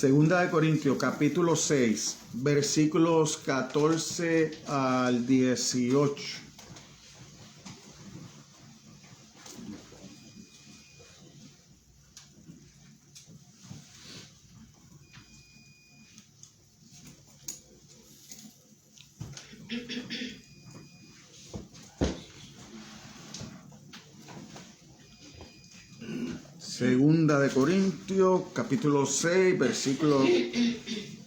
Segunda de Corintios, capítulo 6, versículos 14 al 18. Segunda de Corintios, capítulo 6, versículos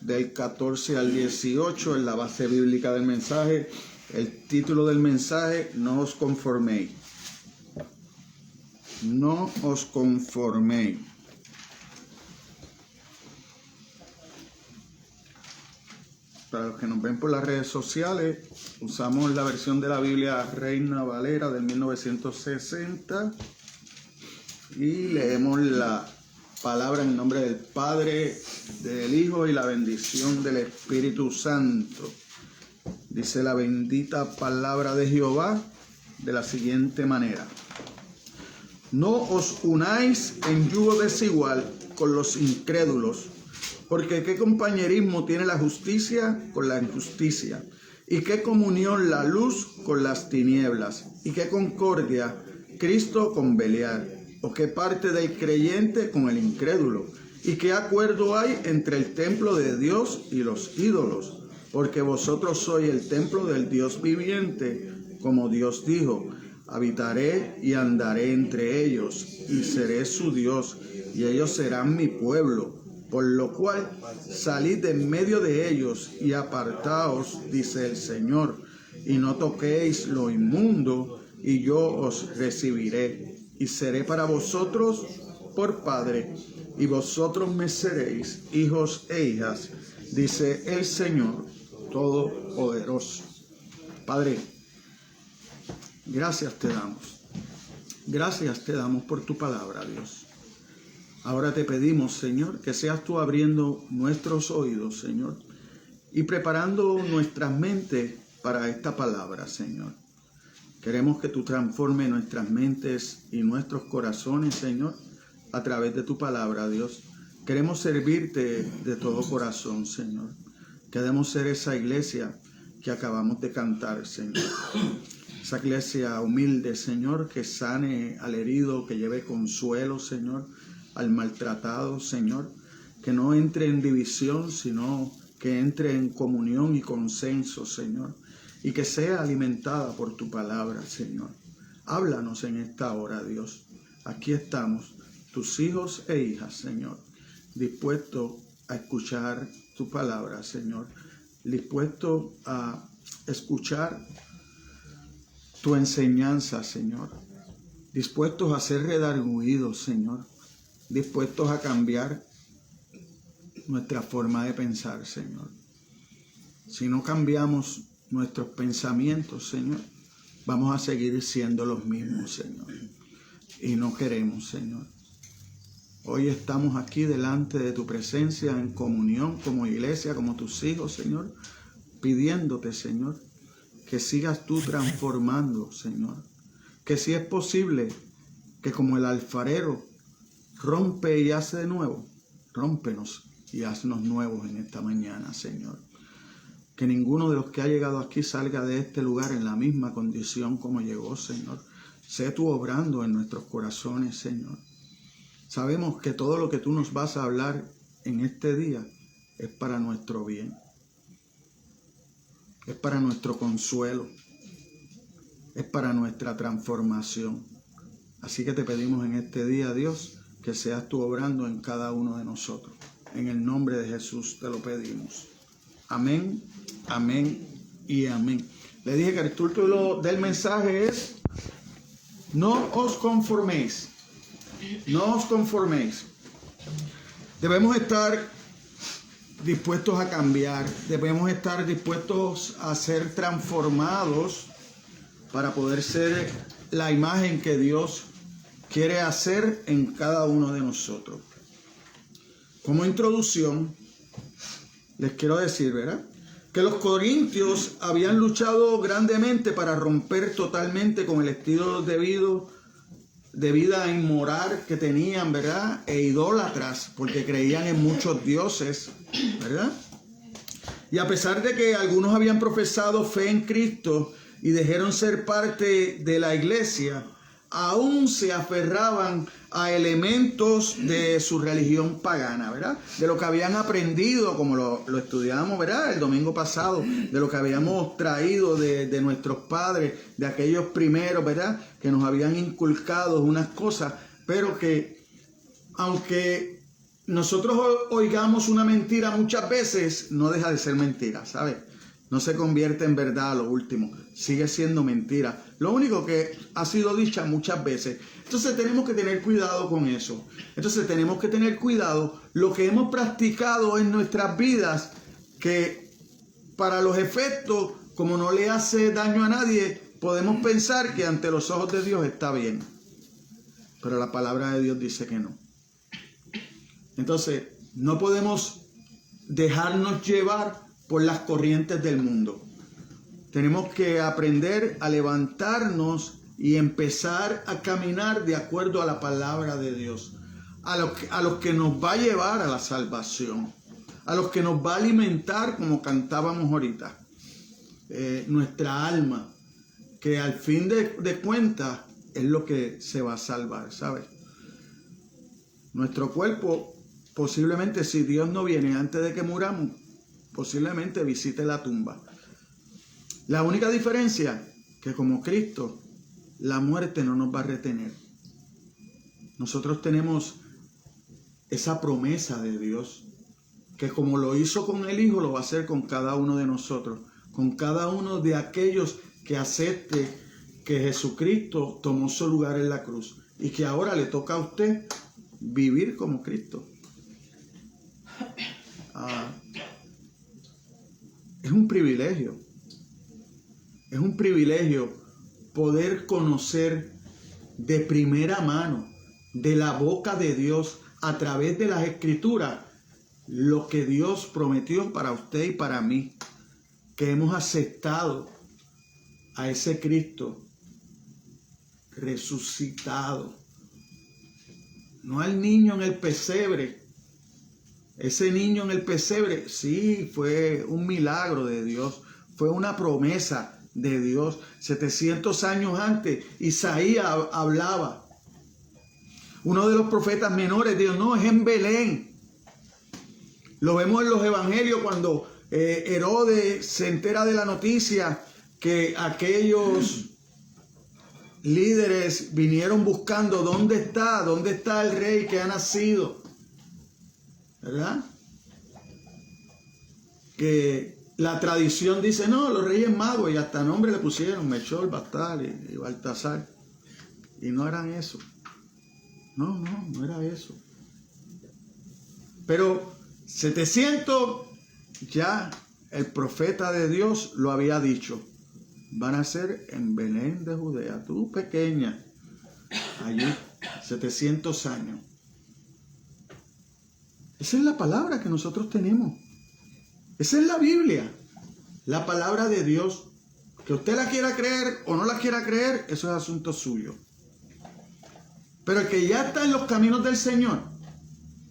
del 14 al 18, en la base bíblica del mensaje. El título del mensaje: no os conforméis. No os conforméis. Para los que nos ven por las redes sociales, usamos la versión de la Biblia Reina Valera del 1960 y leemos la palabra en nombre del Padre, del Hijo y la bendición del Espíritu Santo. Dice la bendita palabra de Jehová de la siguiente manera: no os unáis en yugo desigual con los incrédulos, porque qué compañerismo tiene la justicia con la injusticia, y qué comunión la luz con las tinieblas, y qué concordia Cristo con Belial, o qué parte del creyente con el incrédulo, y qué acuerdo hay entre el templo de Dios y los ídolos, porque vosotros sois el templo del Dios viviente, como Dios dijo: habitaré y andaré entre ellos, y seré su Dios, y ellos serán mi pueblo. Por lo cual, salid de en medio de ellos y apartaos, dice el Señor, y no toquéis lo inmundo, y yo os recibiré, y seré para vosotros por Padre, y vosotros me seréis hijos e hijas, dice el Señor Todopoderoso. Padre, gracias te damos. Gracias te damos por tu palabra, Dios. Ahora te pedimos, Señor, que seas tú abriendo nuestros oídos, Señor, y preparando nuestras mentes para esta palabra, Señor. Queremos que tú transformes nuestras mentes y nuestros corazones, Señor, a través de tu palabra, Dios. Queremos servirte de todo corazón, Señor. Queremos ser esa iglesia que acabamos de cantar, Señor. Esa iglesia humilde, Señor, que sane al herido, que lleve consuelo, Señor, al maltratado, Señor, que no entre en división, sino que entre en comunión y consenso, Señor, y que sea alimentada por tu palabra, Señor. Háblanos en esta hora, Dios. Aquí estamos, tus hijos e hijas, Señor, dispuestos a escuchar tu palabra, Señor, dispuestos a escuchar tu enseñanza, Señor, dispuestos a ser redarguidos, Señor, dispuestos a cambiar nuestra forma de pensar, Señor. Si no cambiamos nuestros pensamientos, Señor, vamos a seguir siendo los mismos, Señor. Y no queremos, Señor. Hoy estamos aquí delante de tu presencia en comunión como iglesia, como tus hijos, Señor, pidiéndote, Señor, que sigas tú transformando, Señor. Que si es posible, que como el alfarero rompe y hace de nuevo, rómpenos y haznos nuevos en esta mañana, Señor. Que ninguno de los que ha llegado aquí salga de este lugar en la misma condición como llegó, Señor. Sé tú obrando en nuestros corazones, Señor. Sabemos que todo lo que tú nos vas a hablar en este día es para nuestro bien. Es para nuestro consuelo. Es para nuestra transformación. Así que te pedimos en este día, Dios, que seas tú obrando en cada uno de nosotros. En el nombre de Jesús te lo pedimos. Amén, amén y amén. Le dije que el título del mensaje es: no os conforméis. No os conforméis. Debemos estar dispuestos a cambiar. Debemos estar dispuestos a ser transformados para poder ser la imagen que Dios quiere hacer en cada uno de nosotros. Como introducción, les quiero decir, ¿verdad?, que los corintios habían luchado grandemente para romper totalmente con el estilo de vida de vida inmoral que tenían, ¿verdad? E idólatras, porque creían en muchos dioses, ¿verdad? Y a pesar de que algunos habían profesado fe en Cristo y dejaron ser parte de la iglesia, aún se aferraban a elementos de su religión pagana, ¿verdad? De lo que habían aprendido, como lo estudiamos, ¿verdad? El domingo pasado, de lo que habíamos traído de nuestros padres, de aquellos primeros, ¿verdad? Que nos habían inculcado unas cosas, pero que aunque nosotros oigamos una mentira muchas veces, no deja de ser mentira, ¿sabes? No se convierte en verdad a lo último, sigue siendo mentira. Lo único que ha sido dicha muchas veces. Entonces tenemos que tener cuidado con eso. Entonces tenemos que tener cuidado lo que hemos practicado en nuestras vidas, que para los efectos, como no le hace daño a nadie, podemos pensar que ante los ojos de Dios está bien. Pero la palabra de Dios dice que no. Entonces no podemos dejarnos llevar por las corrientes del mundo. Tenemos que aprender a levantarnos y empezar a caminar de acuerdo a la palabra de Dios, a lo que nos va a llevar a la salvación, a lo que nos va a alimentar, como cantábamos ahorita, nuestra alma, que al fin de cuentas es lo que se va a salvar, ¿sabes? Nuestro cuerpo, posiblemente, si Dios no viene antes de que muramos, posiblemente visite la tumba. La única diferencia, que como Cristo, la muerte no nos va a retener. Nosotros tenemos esa promesa de Dios, que como lo hizo con el Hijo, lo va a hacer con cada uno de nosotros, con cada uno de aquellos que acepte que Jesucristo tomó su lugar en la cruz y que ahora le toca a usted vivir como Cristo. Es un privilegio. Es un privilegio poder conocer de primera mano, de la boca de Dios, a través de las Escrituras, lo que Dios prometió para usted y para mí, que hemos aceptado a ese Cristo resucitado. No al niño en el pesebre. Ese niño en el pesebre, sí, fue un milagro de Dios, fue una promesa de Dios. 700 años antes, Isaías hablaba. Uno de los profetas menores dijo, no, es en Belén. Lo vemos en los evangelios cuando Herodes se entera de la noticia que aquellos líderes vinieron buscando dónde está el rey que ha nacido, ¿verdad? Que la tradición dice, no, los reyes magos, y hasta nombre le pusieron, Melchor, Baltasar y Baltasar, y no eran eso. No era eso. Pero 700 ya el profeta de Dios lo había dicho. Van a ser en Belén de Judea, tú pequeña, allí 700 años. Esa es la palabra que nosotros tenemos. Esa es la Biblia, la palabra de Dios. Que usted la quiera creer o no la quiera creer, eso es asunto suyo. Pero el que ya está en los caminos del Señor,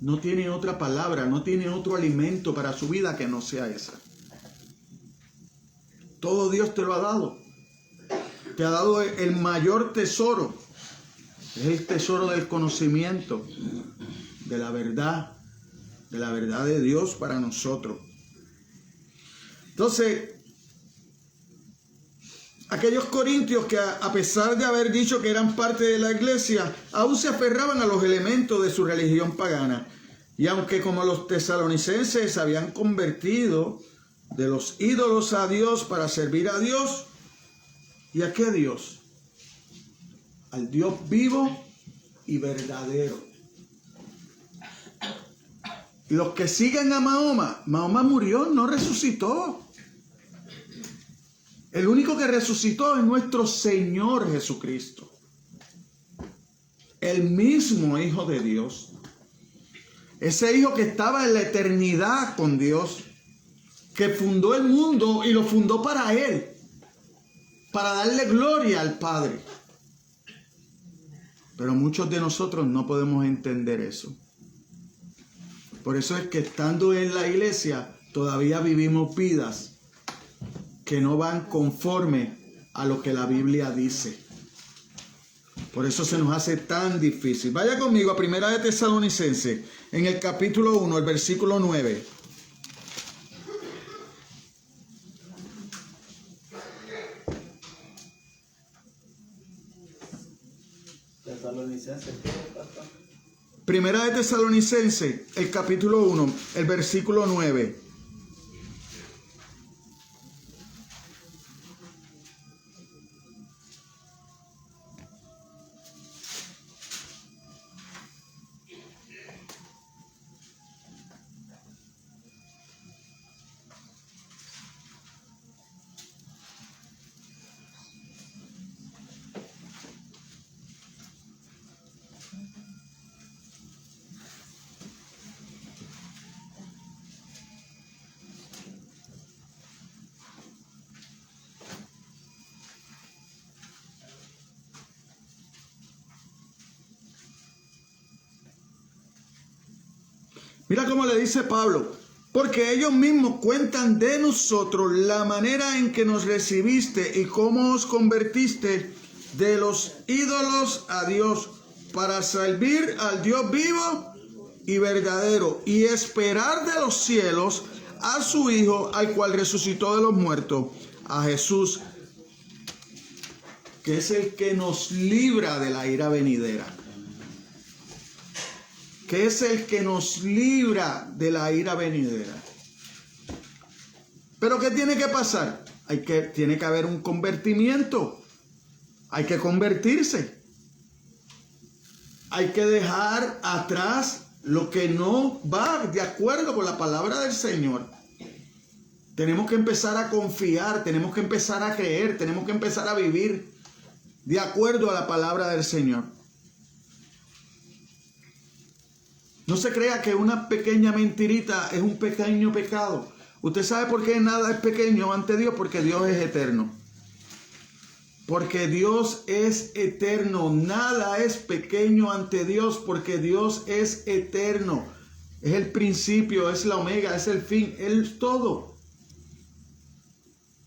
no tiene otra palabra, no tiene otro alimento para su vida que no sea esa. Todo Dios te lo ha dado. Te ha dado el mayor tesoro. Es el tesoro del conocimiento, de la verdad de Dios para nosotros. Entonces, aquellos corintios que a pesar de haber dicho que eran parte de la iglesia, aún se aferraban a los elementos de su religión pagana. Y aunque como los tesalonicenses se habían convertido de los ídolos a Dios para servir a Dios, ¿y a qué Dios? Al Dios vivo y verdadero. Y los que siguen a Mahoma, Mahoma murió, no resucitó. El único que resucitó es nuestro Señor Jesucristo, el mismo Hijo de Dios. Ese Hijo que estaba en la eternidad con Dios, que fundó el mundo y lo fundó para Él, para darle gloria al Padre. Pero muchos de nosotros no podemos entender eso. Por eso es que estando en la iglesia todavía vivimos vidas que no van conforme a lo que la Biblia dice. Por eso se nos hace tan difícil. Vaya conmigo a Primera de Tesalonicenses, en el capítulo 1, el versículo 9. Primera de Tesalonicenses, el capítulo 1, el versículo 9. Mira cómo le dice Pablo, porque ellos mismos cuentan de nosotros la manera en que nos recibiste y cómo os convertiste de los ídolos a Dios para servir al Dios vivo y verdadero y esperar de los cielos a su Hijo, al cual resucitó de los muertos, a Jesús, que es el que nos libra de la ira venidera. Que es el que nos libra de la ira venidera. Pero ¿qué tiene que pasar? Tiene que haber un convertimiento. Hay que convertirse. Hay que dejar atrás lo que no va de acuerdo con la palabra del Señor. Tenemos que empezar a confiar, tenemos que empezar a creer, tenemos que empezar a vivir de acuerdo a la palabra del Señor. No se crea que una pequeña mentirita es un pequeño pecado. Usted sabe por qué nada es pequeño ante Dios, porque Dios es eterno. Porque Dios es eterno. Nada es pequeño ante Dios, porque Dios es eterno. Es el principio, es la omega, es el fin, Él es todo.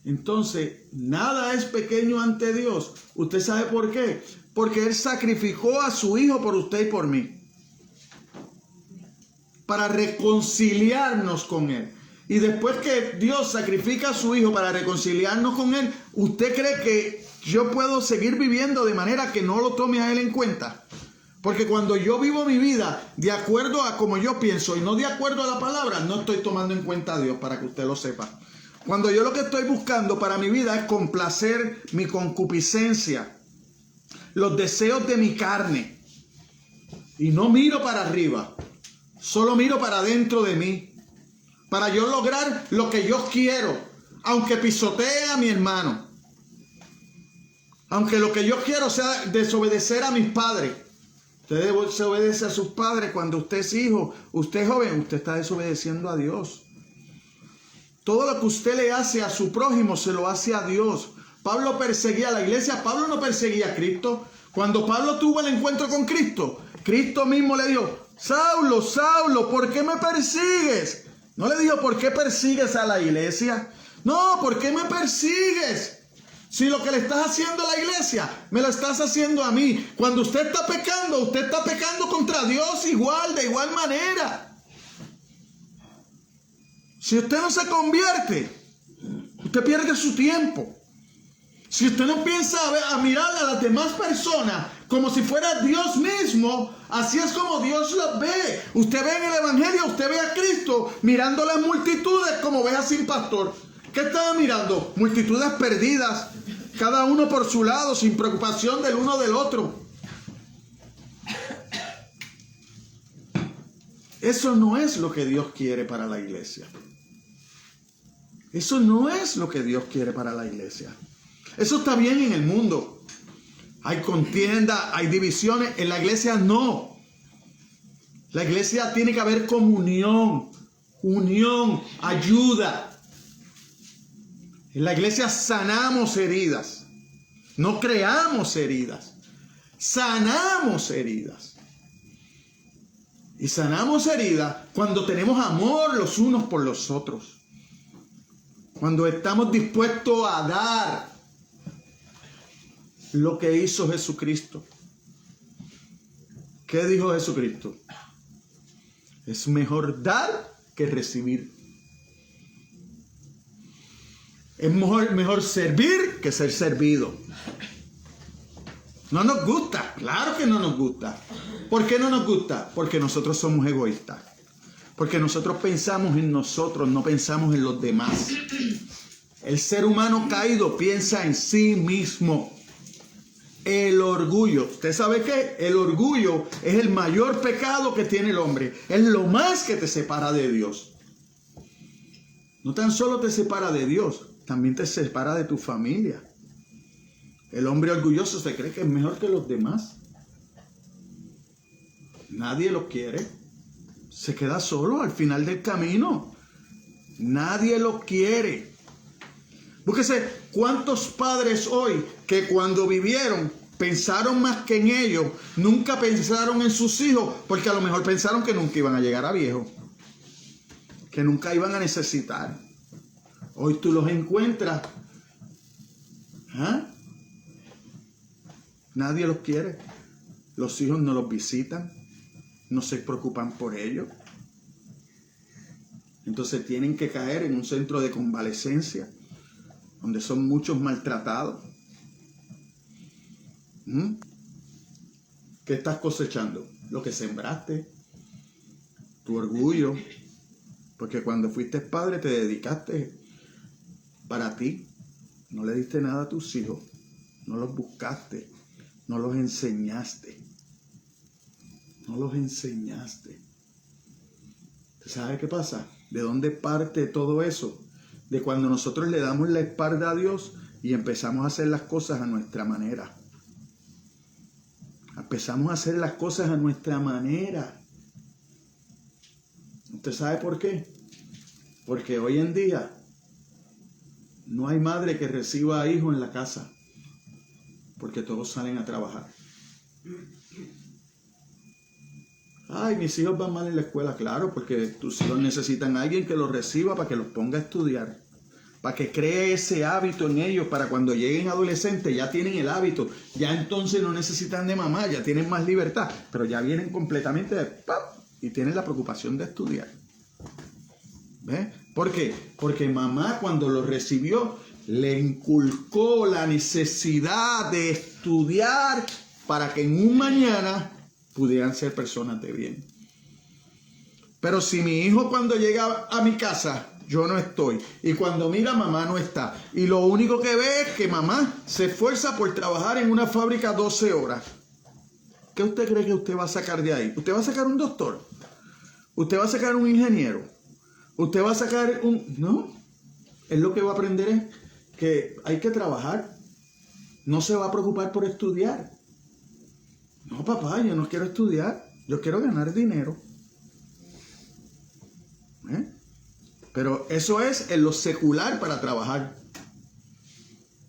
Entonces, nada es pequeño ante Dios. ¿Usted sabe por qué? Porque Él sacrificó a su Hijo por usted y por mí, para reconciliarnos con Él. Y después que Dios sacrifica a su Hijo para reconciliarnos con Él, ¿usted cree que yo puedo seguir viviendo de manera que no lo tome a Él en cuenta? Porque cuando yo vivo mi vida de acuerdo a como yo pienso y no de acuerdo a la palabra, no estoy tomando en cuenta a Dios, para que usted lo sepa. Cuando yo lo que estoy buscando para mi vida es complacer mi concupiscencia, los deseos de mi carne, y no miro para arriba, solo miro para dentro de mí, para yo lograr lo que yo quiero, aunque pisotee a mi hermano, aunque lo que yo quiero sea desobedecer a mis padres. Usted desobedece a sus padres cuando usted es hijo, usted es joven, usted está desobedeciendo a Dios. Todo lo que usted le hace a su prójimo se lo hace a Dios. Pablo perseguía a la iglesia, Pablo no perseguía a Cristo. Cuando Pablo tuvo el encuentro con Cristo, Cristo mismo le dijo: Saulo, Saulo, ¿por qué me persigues? No le dijo: ¿por qué persigues a la iglesia? No, ¿por qué me persigues? Si lo que le estás haciendo a la iglesia, me lo estás haciendo a mí. Cuando usted está pecando contra Dios de igual manera. Si usted no se convierte, usted pierde su tiempo. Si usted no piensa a mirar a las demás personas como si fuera Dios mismo, así es como Dios los ve. Usted ve en el Evangelio, usted ve a Cristo mirando las multitudes como ve a sin pastor. ¿Qué estaba mirando? Multitudes perdidas, cada uno por su lado, sin preocupación del uno del otro. Eso no es lo que Dios quiere para la iglesia. Eso no es lo que Dios quiere para la iglesia. Eso está bien en el mundo. Hay contienda, hay divisiones. En la iglesia no. La iglesia tiene que haber comunión, unión, ayuda. En la iglesia sanamos heridas, no creamos heridas. sanamos heridas. Y sanamos heridas cuando tenemos amor los unos por los otros. Cuando estamos dispuestos a dar lo que hizo Jesucristo. ¿Qué dijo Jesucristo? Es mejor dar que recibir. Es mejor servir que ser servido. No nos gusta, claro que no nos gusta. ¿Por qué no nos gusta? Porque nosotros somos egoístas. Porque nosotros pensamos en nosotros, no pensamos en los demás. El ser humano caído piensa en sí mismo. El orgullo. ¿Usted sabe qué? El orgullo es el mayor pecado que tiene el hombre. Es lo más que te separa de Dios. No tan solo te separa de Dios, también te separa de tu familia. El hombre orgulloso se cree que es mejor que los demás. Nadie lo quiere. Se queda solo al final del camino. Nadie lo quiere. Búsquese cuántos padres hoy que cuando vivieron pensaron más que en ellos, nunca pensaron en sus hijos, porque a lo mejor pensaron que nunca iban a llegar a viejos, que nunca iban a necesitar. Hoy tú los encuentras. Nadie los quiere. Los hijos no los visitan, no se preocupan por ellos. Entonces tienen que caer en un centro de convalecencia, donde son muchos maltratados. ¿Qué estás cosechando? Lo que sembraste, tu orgullo, porque cuando fuiste padre te dedicaste para ti, no le diste nada a tus hijos, no los buscaste, no los enseñaste, ¿Sabe qué pasa? ¿De dónde parte todo eso? De cuando nosotros le damos la espalda a Dios y empezamos a hacer las cosas a nuestra manera. Empezamos a hacer las cosas a nuestra manera. ¿Usted sabe por qué? Porque hoy en día no hay madre que reciba hijos en la casa, porque todos salen a trabajar. Ay, mis hijos van mal en la escuela, claro, porque tus hijos necesitan a alguien que los reciba para que los ponga a estudiar, para que cree ese hábito en ellos, para cuando lleguen adolescentes ya tienen el hábito, ya entonces no necesitan de mamá, ya tienen más libertad, pero ya vienen completamente de ¡pap! Y tienen la preocupación de estudiar. ¿Ves? ¿Por qué? Porque mamá cuando los recibió le inculcó la necesidad de estudiar para que en un mañana pudieran ser personas de bien. Pero si mi hijo cuando llega a mi casa, yo no estoy, y cuando mira mamá no está, y lo único que ve es que mamá se esfuerza por trabajar en una fábrica 12 horas, ¿qué usted cree que usted va a sacar de ahí? ¿Usted va a sacar un doctor? ¿Usted va a sacar un ingeniero? ¿Usted va a sacar un...? No, él lo que va a aprender es que hay que trabajar. No se va a preocupar por estudiar. No, papá, yo no quiero estudiar. Yo quiero ganar dinero. Pero eso es en lo secular para trabajar.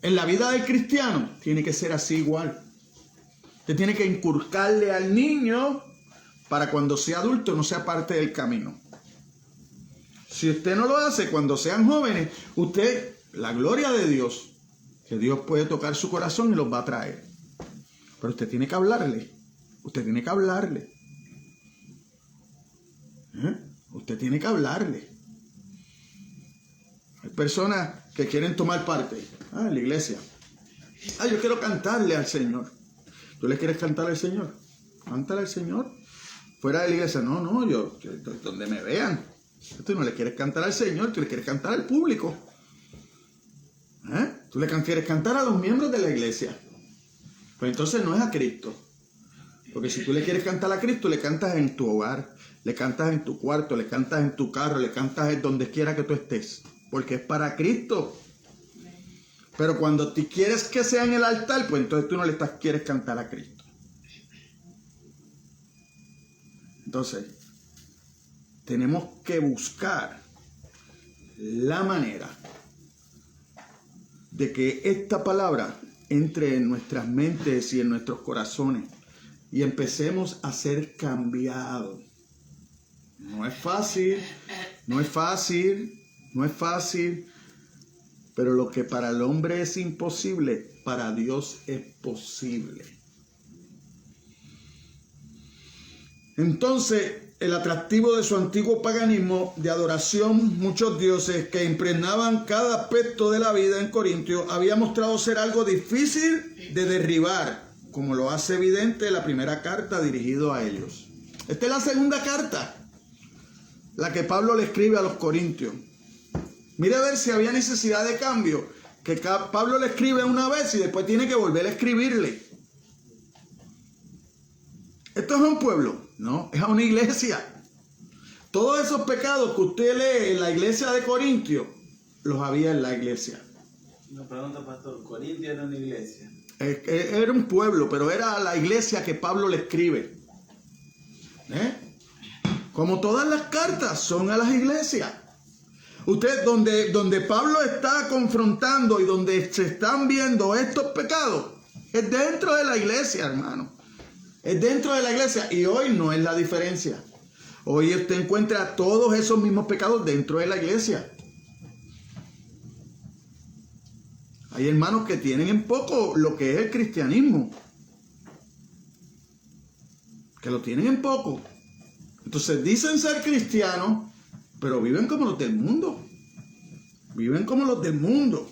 En la vida del cristiano tiene que ser así igual. Usted tiene que inculcarle al niño para cuando sea adulto no sea parte del camino. Si usted no lo hace cuando sean jóvenes, usted, la gloria de Dios, que Dios puede tocar su corazón y los va a traer. Pero usted tiene que hablarle. Usted tiene que hablarle. Usted tiene que hablarle. Hay personas que quieren tomar parte en la iglesia. Yo quiero cantarle al Señor. ¿Tú le quieres cantar al Señor? Cántale al Señor. Fuera de la iglesia, no, yo donde me vean. Tú no le quieres cantar al Señor, tú le quieres cantar al público. Tú le quieres cantar a los miembros de la iglesia. Pues entonces no es a Cristo. Porque si tú le quieres cantar a Cristo, le cantas en tu hogar, le cantas en tu cuarto, le cantas en tu carro, le cantas en donde quiera que tú estés. Porque es para Cristo. Pero cuando tú quieres que sea en el altar, pues entonces tú no le quieres cantar a Cristo. Entonces, tenemos que buscar la manera de que esta palabra entre en nuestras mentes y en nuestros corazones y empecemos a ser cambiados. No es fácil, pero lo que para el hombre es imposible, para Dios es posible. Entonces, el atractivo de su antiguo paganismo de adoración, muchos dioses que impregnaban cada aspecto de la vida en Corintio, había mostrado ser algo difícil de derribar, como lo hace evidente la primera carta dirigida a ellos. Esta es la segunda carta, la que Pablo le escribe a los corintios. Mire a ver si había necesidad de cambio, que Pablo le escribe una vez y después tiene que volver a escribirle. ¿Esto es a un pueblo? No, es a una iglesia. Todos esos pecados que usted lee en la iglesia de Corintio, los había en la iglesia. Una pregunta, pastor. ¿Corintio era una iglesia? Era un pueblo, pero era la iglesia que Pablo le escribe. Como todas las cartas son a las iglesias. Usted, donde Pablo está confrontando y donde se están viendo estos pecados, es dentro de la iglesia, hermano. Es dentro de la iglesia. Y hoy no es la diferencia. Hoy usted encuentra todos esos mismos pecados dentro de la iglesia. Hay hermanos que tienen en poco lo que es el cristianismo. Que lo tienen en poco. Entonces dicen ser cristianos, pero viven como los del mundo. Viven como los del mundo.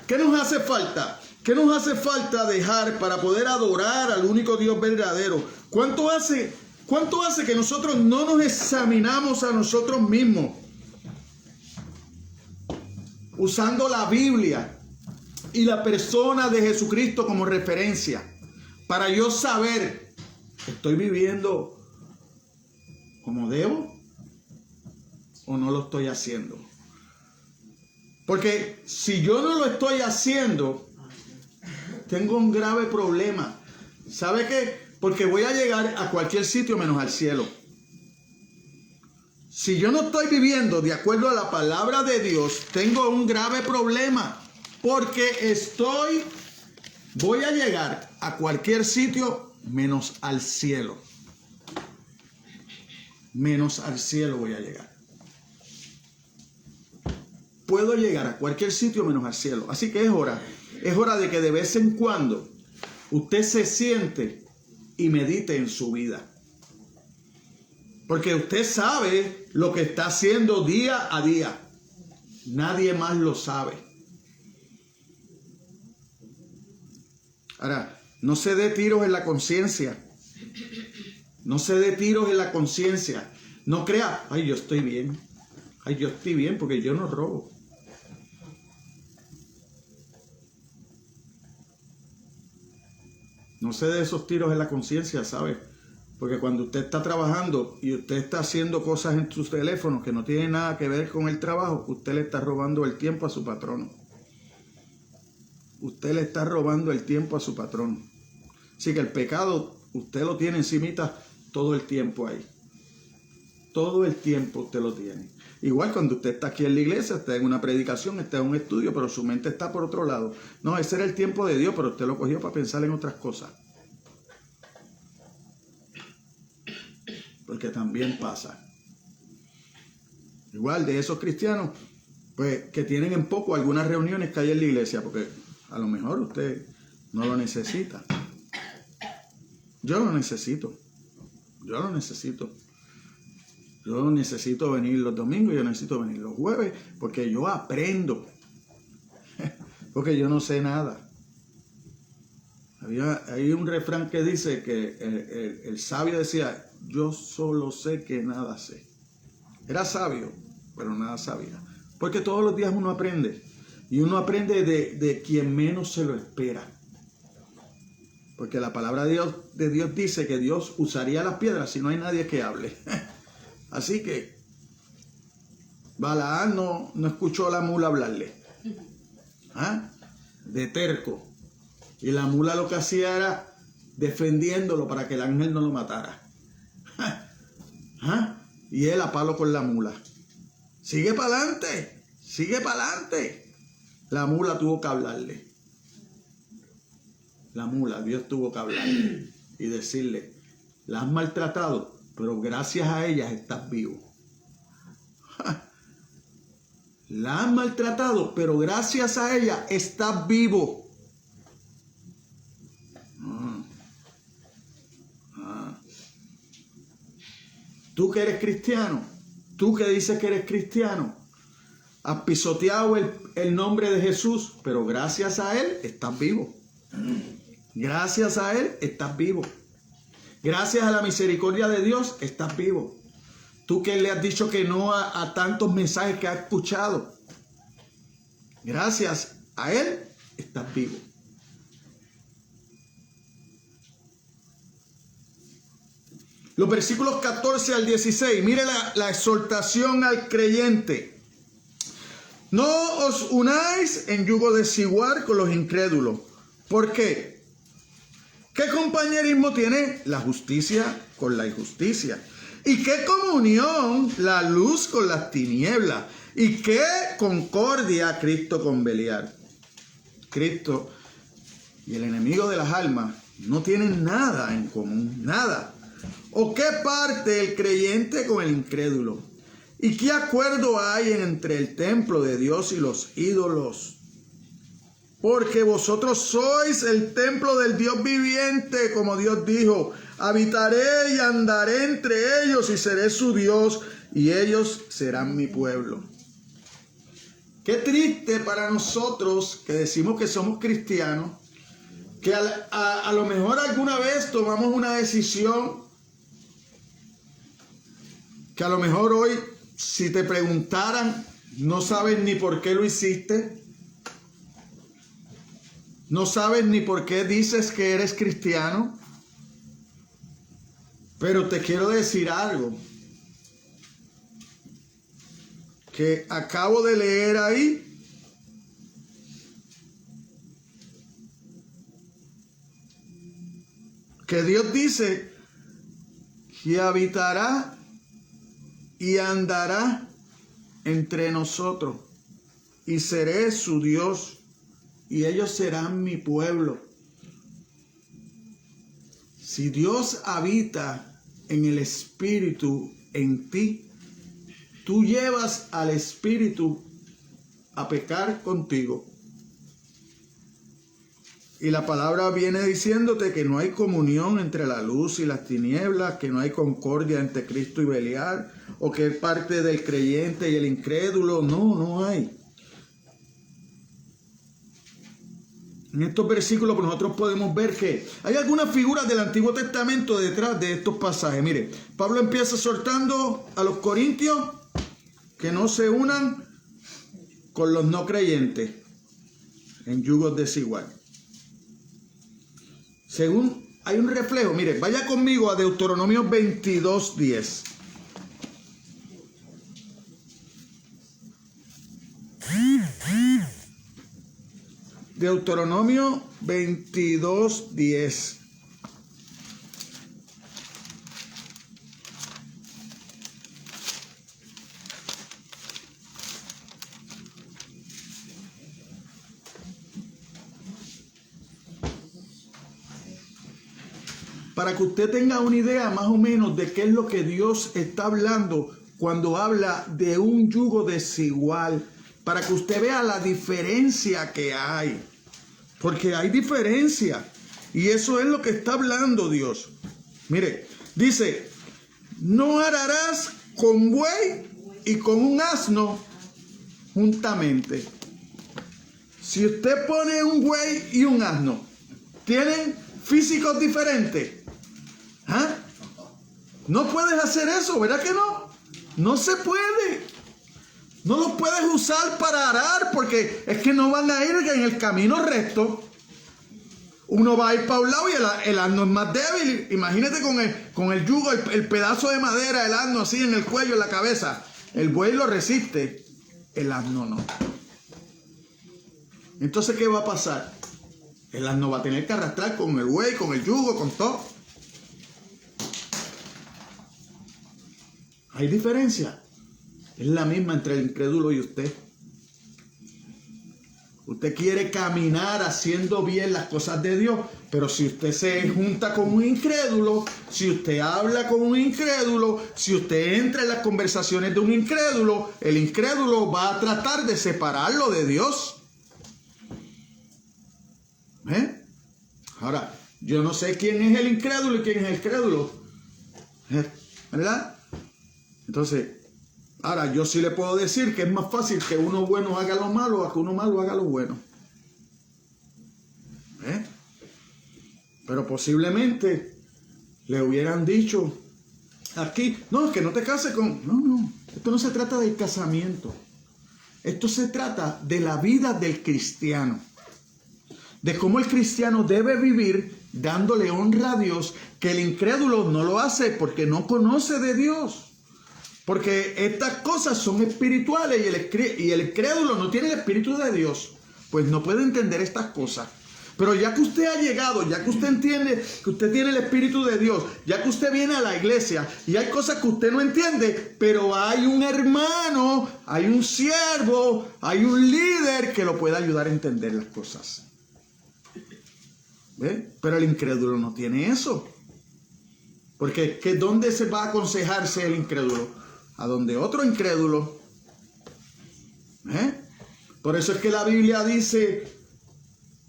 ¿Qué nos hace falta? ¿Qué nos hace falta dejar para poder adorar al único Dios verdadero? ¿Cuánto hace que nosotros no nos examinamos a nosotros mismos? Usando la Biblia y la persona de Jesucristo como referencia. Para yo saber, ¿estoy viviendo como debo o no lo estoy haciendo? Porque si yo no lo estoy haciendo, tengo un grave problema. ¿Sabe qué? Porque voy a llegar a cualquier sitio menos al cielo. Si yo no estoy viviendo de acuerdo a la palabra de Dios, tengo un grave problema. Porque voy a llegar a cualquier sitio menos al cielo. Menos al cielo voy a llegar. Puedo llegar a cualquier sitio menos al cielo. Así que es hora de que de vez en cuando usted se siente y medite en su vida. Porque usted sabe lo que está haciendo día a día. Nadie más lo sabe. Ahora, no se dé tiros en la conciencia. No se dé tiros en la conciencia. No crea, ay, yo estoy bien. Ay, yo estoy bien porque yo no robo. No se dé esos tiros en la conciencia, ¿sabe? Porque cuando usted está trabajando y usted está haciendo cosas en sus teléfonos que no tienen nada que ver con el trabajo, usted le está robando el tiempo a su patrono. Usted le está robando el tiempo a su patrono. Así que el pecado, usted lo tiene encimita todo el tiempo ahí. Todo el tiempo usted lo tiene. Igual cuando usted está aquí en la iglesia, está en una predicación, está en un estudio, pero su mente está por otro lado. No, ese era el tiempo de Dios, pero usted lo cogió para pensar en otras cosas. Porque también pasa. Igual de esos cristianos, pues que tienen en poco algunas reuniones que hay en la iglesia, porque a lo mejor usted no lo necesita. Yo lo necesito. Yo necesito venir los domingos, yo necesito venir los jueves, porque yo aprendo. Porque yo no sé nada. Hay un refrán que dice que el sabio decía, yo solo sé que nada sé. Era sabio, pero nada sabía. Porque todos los días uno aprende. Y uno aprende de quien menos se lo espera. Porque la palabra de Dios dice que Dios usaría las piedras si no hay nadie que hable. Así que Balaán no escuchó a la mula hablarle. De terco. Y la mula lo que hacía era defendiéndolo para que el ángel no lo matara. Y él a palo con la mula. Sigue para adelante. sigue para adelante. La mula tuvo que hablarle. La mula, Dios tuvo que hablarle y decirle, la has maltratado, pero gracias a ellas estás vivo. La has maltratado, pero gracias a ella estás vivo. Tú que eres cristiano, tú que dices que eres cristiano, has pisoteado el nombre de Jesús, pero gracias a Él estás vivo. Gracias a Él estás vivo. Gracias a la misericordia de Dios estás vivo. Tú que le has dicho que no a tantos mensajes que has escuchado. Gracias a Él estás vivo. Los versículos 14 al 16. Mire la exhortación al creyente. No os unáis en yugo desigual con los incrédulos. ¿Por qué? ¿Qué compañerismo tiene la justicia con la injusticia? ¿Y qué comunión la luz con las tinieblas? ¿Y qué concordia Cristo con Belial? Cristo y el enemigo de las almas no tienen nada en común, nada. ¿O qué parte el creyente con el incrédulo? ¿Y qué acuerdo hay entre el templo de Dios y los ídolos? Porque vosotros sois el templo del Dios viviente, como Dios dijo, habitaré y andaré entre ellos y seré su Dios y ellos serán mi pueblo. Qué triste para nosotros que decimos que somos cristianos, que a lo mejor alguna vez tomamos una decisión, que a lo mejor hoy si te preguntaran no sabes ni por qué lo hiciste. No sabes ni por qué dices que eres cristiano. Pero te quiero decir algo que acabo de leer ahí. Que Dios dice que habitará y andará entre nosotros y seré su Dios. Y ellos serán mi pueblo. Si Dios habita en el Espíritu en ti, tú llevas al Espíritu a pecar contigo. Y la palabra viene diciéndote que no hay comunión entre la luz y las tinieblas, que no hay concordia entre Cristo y Belial, o que es parte del creyente y el incrédulo. No, no hay. En estos versículos nosotros podemos ver que hay algunas figuras del Antiguo Testamento detrás de estos pasajes. Mire, Pablo empieza exhortando a los corintios que no se unan con los no creyentes en yugos desigual. Según hay un reflejo, mire, vaya conmigo a Deuteronomio 22:10. Deuteronomio 22:10. Para que usted tenga una idea más o menos de qué es lo que Dios está hablando cuando habla de un yugo desigual, para que usted vea la diferencia que hay. Porque hay diferencia. Y eso es lo que está hablando Dios. Mire, dice, no ararás con buey y con un asno juntamente. Si usted pone un buey y un asno, ¿tienen físicos diferentes? ¿Ah? No puedes hacer eso, ¿verdad que no? No se puede. No los puedes usar para arar porque es que no van a ir en el camino recto. Uno va a ir para un lado y el asno es más débil. Imagínate con el yugo, el pedazo de madera del asno así en el cuello, en la cabeza. El buey lo resiste, el asno no. Entonces, ¿qué va a pasar? El asno va a tener que arrastrar con el buey, con el yugo, con todo. ¿Hay diferencia? Es la misma entre el incrédulo y usted. Usted quiere caminar haciendo bien las cosas de Dios, pero si usted se junta con un incrédulo, si usted habla con un incrédulo, si usted entra en las conversaciones de un incrédulo, el incrédulo va a tratar de separarlo de Dios. Ahora, yo no sé quién es el incrédulo y quién es el crédulo, ¿verdad? Entonces, ahora yo sí le puedo decir que es más fácil que uno bueno haga lo malo a que uno malo haga lo bueno. Pero posiblemente le hubieran dicho aquí, no, que no te cases con... No, esto no se trata del casamiento. Esto se trata de la vida del cristiano. De cómo el cristiano debe vivir dándole honra a Dios, que el incrédulo no lo hace porque no conoce de Dios. Porque estas cosas son espirituales y el incrédulo no tiene el Espíritu de Dios. Pues no puede entender estas cosas. Pero ya que usted ha llegado, ya que usted entiende que usted tiene el Espíritu de Dios, ya que usted viene a la iglesia y hay cosas que usted no entiende, pero hay un hermano, hay un siervo, hay un líder que lo puede ayudar a entender las cosas. Pero el incrédulo no tiene eso. Porque ¿dónde se va a aconsejarse el incrédulo? A donde otro incrédulo. Por eso es que la Biblia dice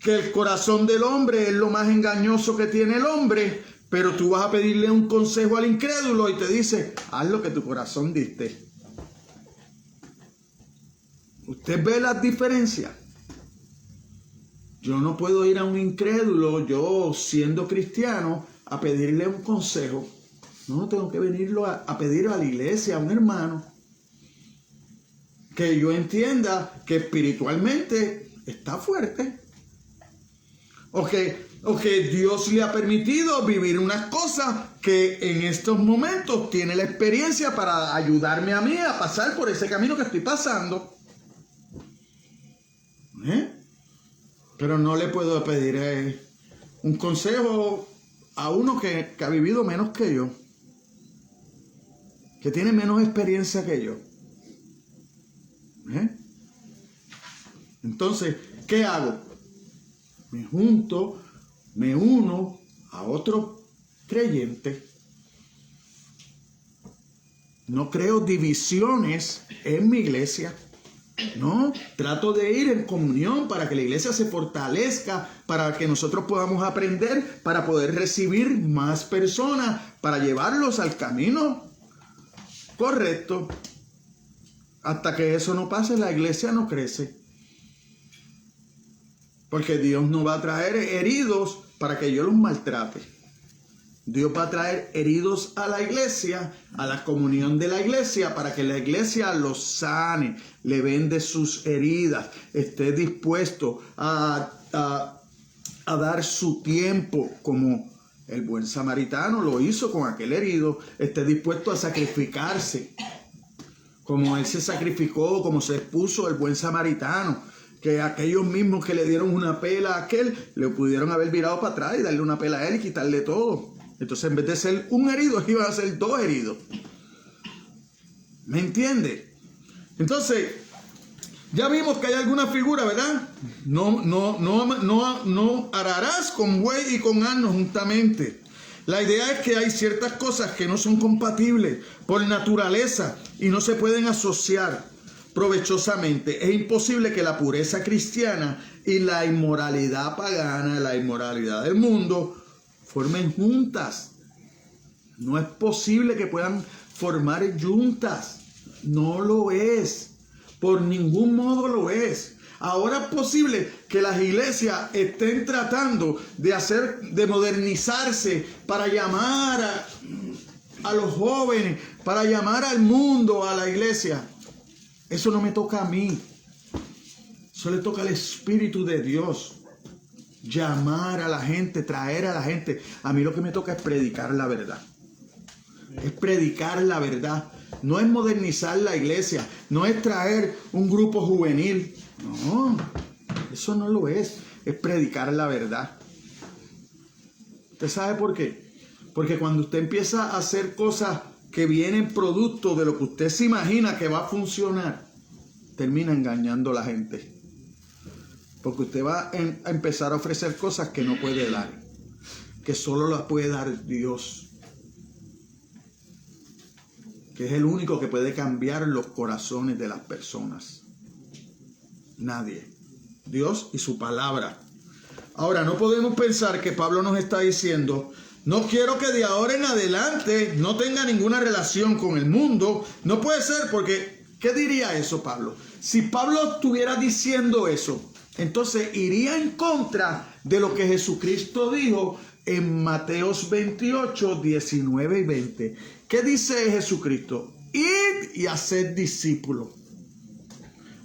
que el corazón del hombre es lo más engañoso que tiene el hombre, pero tú vas a pedirle un consejo al incrédulo y te dice, haz lo que tu corazón dicte. ¿Usted ve las diferencias? Yo no puedo ir a un incrédulo, yo siendo cristiano, a pedirle un consejo. No, tengo que venirlo a pedir a la iglesia, a un hermano, que yo entienda que espiritualmente está fuerte. O que Dios le ha permitido vivir unas cosas que en estos momentos tiene la experiencia para ayudarme a mí a pasar por ese camino que estoy pasando. Pero no le puedo pedir un consejo a uno que ha vivido menos que yo, que tiene menos experiencia que yo. Entonces, ¿qué hago? Me uno a otro creyente. No creo divisiones en mi iglesia. No, trato de ir en comunión para que la iglesia se fortalezca, para que nosotros podamos aprender, para poder recibir más personas, para llevarlos al camino correcto. Hasta que eso no pase, la iglesia no crece. Porque Dios no va a traer heridos para que yo los maltrate. Dios va a traer heridos a la iglesia, a la comunión de la iglesia, para que la iglesia los sane, le vende sus heridas, esté dispuesto a dar su tiempo, como el buen samaritano lo hizo con aquel herido, esté dispuesto a sacrificarse, como él se sacrificó, como se expuso el buen samaritano, que aquellos mismos que le dieron una pela a aquel, le pudieron haber virado para atrás y darle una pela a él y quitarle todo. Entonces, en vez de ser un herido, iban a ser dos heridos. ¿Me entiende? Entonces, ya vimos que hay alguna figura, ¿verdad? No ararás con buey y con asno juntamente. La idea es que hay ciertas cosas que no son compatibles por naturaleza y no se pueden asociar provechosamente. Es imposible que la pureza cristiana y la inmoralidad pagana, la inmoralidad del mundo, formen juntas. No es posible que puedan formar juntas. No lo es. Por ningún modo lo es. Ahora es posible que las iglesias estén tratando de modernizarse para llamar a los jóvenes, para llamar al mundo a la iglesia. Eso no me toca a mí. Eso le toca al Espíritu de Dios. Llamar a la gente, traer a la gente. A mí lo que me toca es predicar la verdad. Es predicar la verdad. No es modernizar la iglesia. No es traer un grupo juvenil. No, eso no lo es. Es predicar la verdad. ¿Usted sabe por qué? Porque cuando usted empieza a hacer cosas que vienen producto de lo que usted se imagina que va a funcionar, termina engañando a la gente. Porque usted va a empezar a ofrecer cosas que no puede dar, que solo las puede dar Dios, que es el único que puede cambiar los corazones de las personas. Nadie. Dios y su palabra. Ahora, no podemos pensar que Pablo nos está diciendo: no quiero que de ahora en adelante no tenga ninguna relación con el mundo. No puede ser, porque ¿qué diría eso Pablo? Si Pablo estuviera diciendo eso, entonces iría en contra de lo que Jesucristo dijo en Mateos 28, 19 y 20. ¿Qué dice Jesucristo? Id y haced discípulos.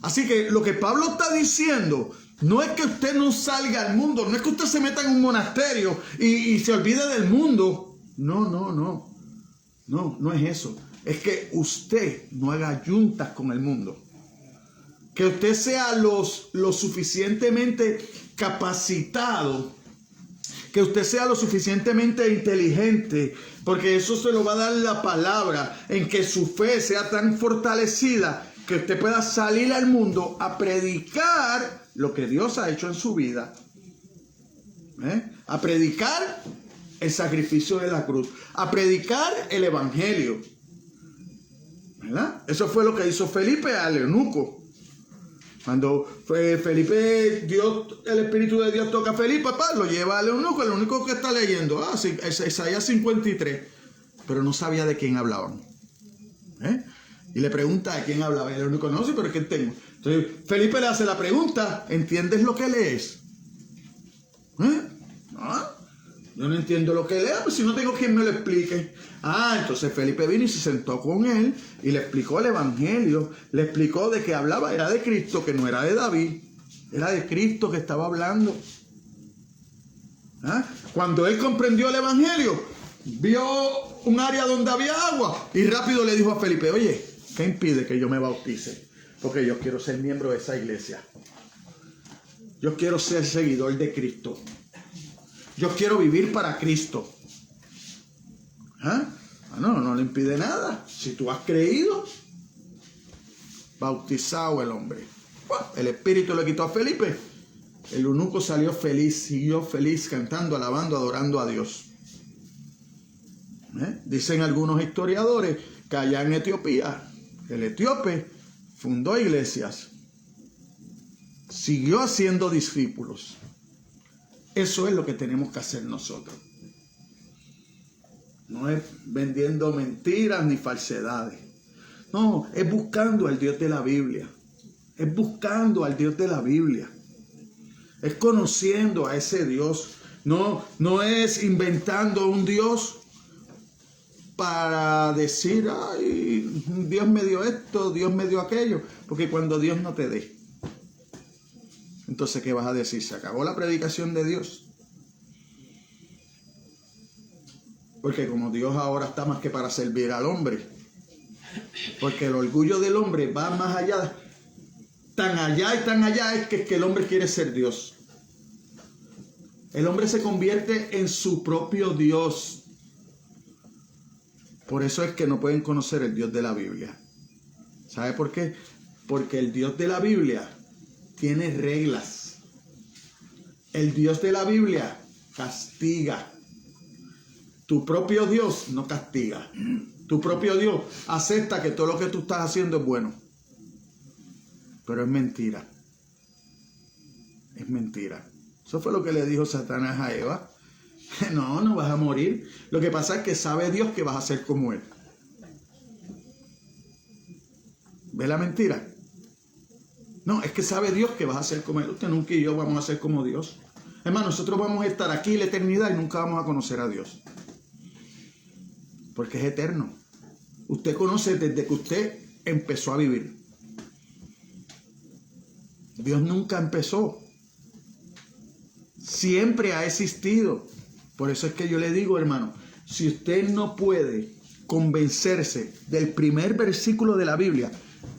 Así que lo que Pablo está diciendo no es que usted no salga al mundo, no es que usted se meta en un monasterio y se olvide del mundo. No es eso. Es que usted no haga yuntas con el mundo. Que usted sea lo suficientemente capacitado, que usted sea lo suficientemente inteligente, porque eso se lo va a dar la palabra, en que su fe sea tan fortalecida que usted pueda salir al mundo a predicar lo que Dios ha hecho en su vida. A predicar el sacrificio de la cruz, a predicar el evangelio. ¿Verdad? Eso fue lo que hizo Felipe al eunuco. Cuando Felipe, el Espíritu de Dios toca a Felipe, lo lleva al eunuco. El único que está leyendo, Isaías 53, pero no sabía de quién hablaban. Y le pregunta de quién hablaba. Y el eunuco, no, sí, pero ¿quién tengo? Entonces Felipe le hace la pregunta: ¿entiendes lo que lees? Yo no entiendo lo que leo, pues si no tengo quien me lo explique. Entonces Felipe vino y se sentó con él y le explicó el evangelio, le explicó de que hablaba, era de Cristo, que no era de David, era de Cristo que estaba hablando. Cuando él comprendió el evangelio, vio un área donde había agua y rápido le dijo a Felipe: oye, ¿qué impide que yo me bautice? Porque yo quiero ser miembro de esa iglesia. Yo quiero ser seguidor de Cristo. Yo quiero vivir para Cristo. No le impide nada. Si tú has creído, bautizado el hombre. El Espíritu le quitó a Felipe. El eunuco salió feliz, siguió feliz, cantando, alabando, adorando a Dios. Dicen algunos historiadores que allá en Etiopía, el etíope fundó iglesias, siguió haciendo discípulos. Eso es lo que tenemos que hacer nosotros. No es vendiendo mentiras ni falsedades. No, es buscando al Dios de la Biblia. Es buscando al Dios de la Biblia. Es conociendo a ese Dios. No es inventando un Dios para decir: ay, Dios me dio esto, Dios me dio aquello. Porque cuando Dios no te dé, entonces, ¿qué vas a decir? ¿Se acabó la predicación de Dios? Porque como Dios ahora está más que para servir al hombre. Porque el orgullo del hombre va más allá. Tan allá y tan allá es que el hombre quiere ser Dios. El hombre se convierte en su propio Dios. Por eso es que no pueden conocer el Dios de la Biblia. ¿Sabe por qué? Porque el Dios de la Biblia tiene reglas. El Dios de la Biblia castiga. Tu propio Dios no castiga. Tu propio Dios acepta que todo lo que tú estás haciendo es bueno. Pero es mentira. Es mentira. Eso fue lo que le dijo Satanás a Eva. No vas a morir. Lo que pasa es que sabe Dios que vas a ser como Él. ¿Ve la mentira? No, es que sabe Dios que vas a ser como Él. Usted nunca y yo vamos a ser como Dios. Hermano, nosotros vamos a estar aquí en la eternidad y nunca vamos a conocer a Dios. Porque es eterno. Usted conoce desde que usted empezó a vivir. Dios nunca empezó. Siempre ha existido. Por eso es que yo le digo, hermano, si usted no puede convencerse del primer versículo de la Biblia,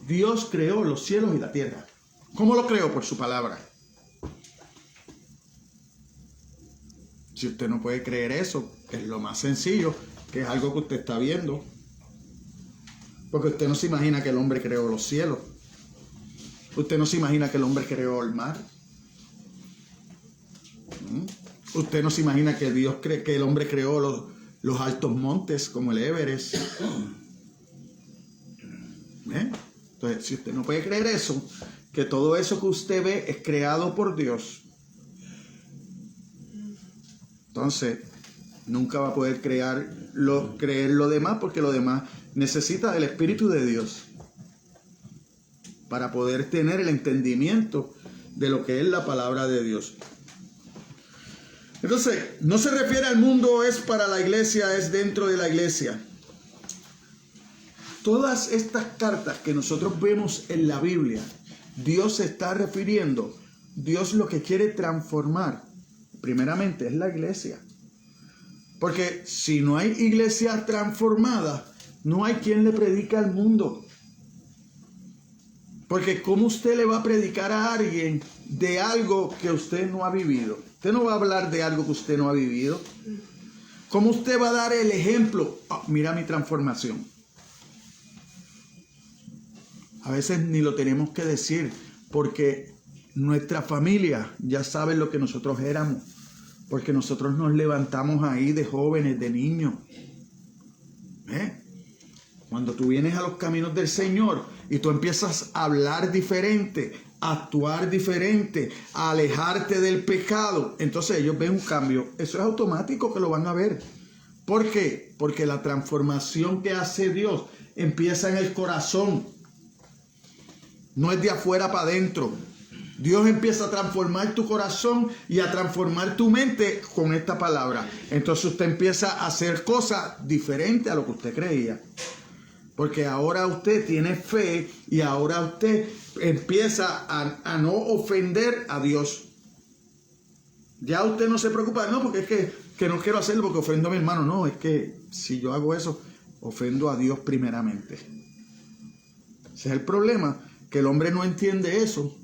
Dios creó los cielos y la tierra. ¿Cómo lo creó? Por su palabra. Si usted no puede creer eso, es lo más sencillo, que es algo que usted está viendo. Porque usted no se imagina que el hombre creó los cielos. Usted no se imagina que el hombre creó el mar. Usted no se imagina que Dios cree que el hombre creó los altos montes como el Everest. Entonces, si usted no puede creer eso, que todo eso que usted ve es creado por Dios, entonces nunca va a poder creer lo demás, porque lo demás necesita del Espíritu de Dios para poder tener el entendimiento de lo que es la palabra de Dios. Entonces, no se refiere al mundo, es para la iglesia, es dentro de la iglesia. Todas estas cartas que nosotros vemos en la Biblia, Dios se está refiriendo, Dios lo que quiere transformar, primeramente, es la iglesia. Porque si no hay iglesia transformada, no hay quien le predique al mundo. Porque ¿cómo usted le va a predicar a alguien de algo que usted no ha vivido? Usted no va a hablar de algo que usted no ha vivido. ¿Cómo usted va a dar el ejemplo? Oh, mira mi transformación. A veces ni lo tenemos que decir, porque nuestra familia ya sabe lo que nosotros éramos. Porque nosotros nos levantamos ahí de jóvenes, de niños. Cuando tú vienes a los caminos del Señor y tú empiezas a hablar diferente, a actuar diferente, a alejarte del pecado, entonces ellos ven un cambio. Eso es automático que lo van a ver. ¿Por qué? Porque la transformación que hace Dios empieza en el corazón. No es de afuera para adentro. Dios empieza a transformar tu corazón y a transformar tu mente con esta palabra. Entonces usted empieza a hacer cosas diferentes a lo que usted creía. Porque ahora usted tiene fe y ahora usted empieza a no ofender a Dios. Ya usted no se preocupa, no, porque es que no quiero hacerlo porque ofendo a mi hermano. No, es que si yo hago eso, ofendo a Dios primeramente. Ese es el problema, que el hombre no entiende eso.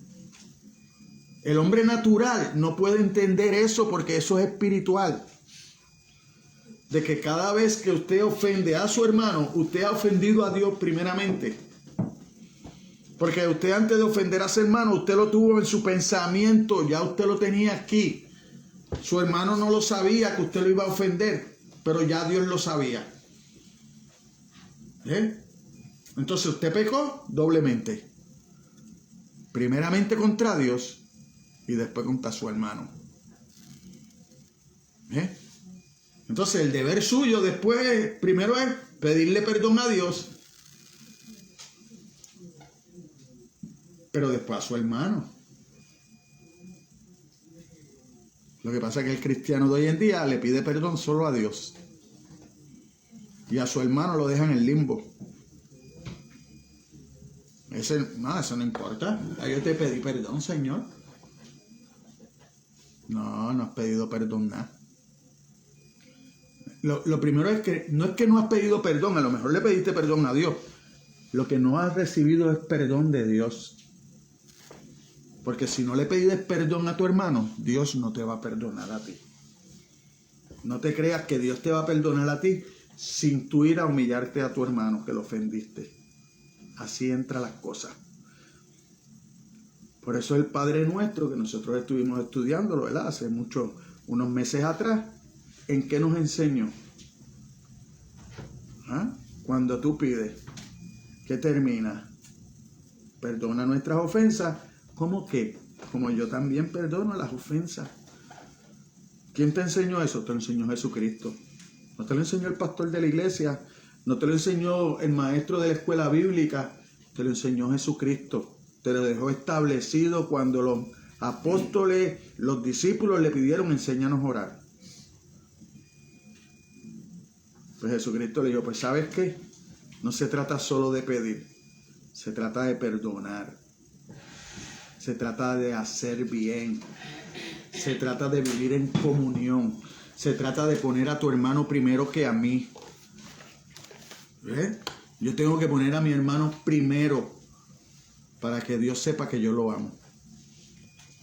El hombre natural no puede entender eso porque eso es espiritual. De que cada vez que usted ofende a su hermano, usted ha ofendido a Dios primeramente. Porque usted antes de ofender a su hermano, usted lo tuvo en su pensamiento, ya usted lo tenía aquí. Su hermano no lo sabía que usted lo iba a ofender, pero ya Dios lo sabía. Entonces usted pecó doblemente. Primeramente contra Dios y después contra su hermano. Entonces el deber suyo después, primero es pedirle perdón a Dios, pero después a su hermano. Lo que pasa es que el cristiano de hoy en día le pide perdón solo a Dios y a su hermano lo deja en el limbo. Eso no importa. Yo te pedí perdón, Señor. No has pedido perdón nada. Lo primero es que no has pedido perdón, a lo mejor le pediste perdón a Dios. Lo que no has recibido es perdón de Dios. Porque si no le pides perdón a tu hermano, Dios no te va a perdonar a ti. No te creas que Dios te va a perdonar a ti sin tú ir a humillarte a tu hermano que lo ofendiste. Así entran las cosas. Por eso el Padre Nuestro, que nosotros estuvimos estudiándolo, ¿verdad? Hace unos meses atrás, ¿en qué nos enseñó? Cuando tú pides, ¿qué termina? Perdona nuestras ofensas. ¿Cómo qué? Como yo también perdono las ofensas. ¿Quién te enseñó eso? Te lo enseñó Jesucristo. No te lo enseñó el pastor de la iglesia, no te lo enseñó el maestro de la escuela bíblica, te lo enseñó Jesucristo. Te lo dejó establecido cuando los apóstoles, los discípulos le pidieron, enséñanos a orar. Pues Jesucristo le dijo, pues ¿sabes qué? No se trata solo de pedir, se trata de perdonar. Se trata de hacer bien. Se trata de vivir en comunión. Se trata de poner a tu hermano primero que a mí. Yo tengo que poner a mi hermano primero para que Dios sepa que yo lo amo.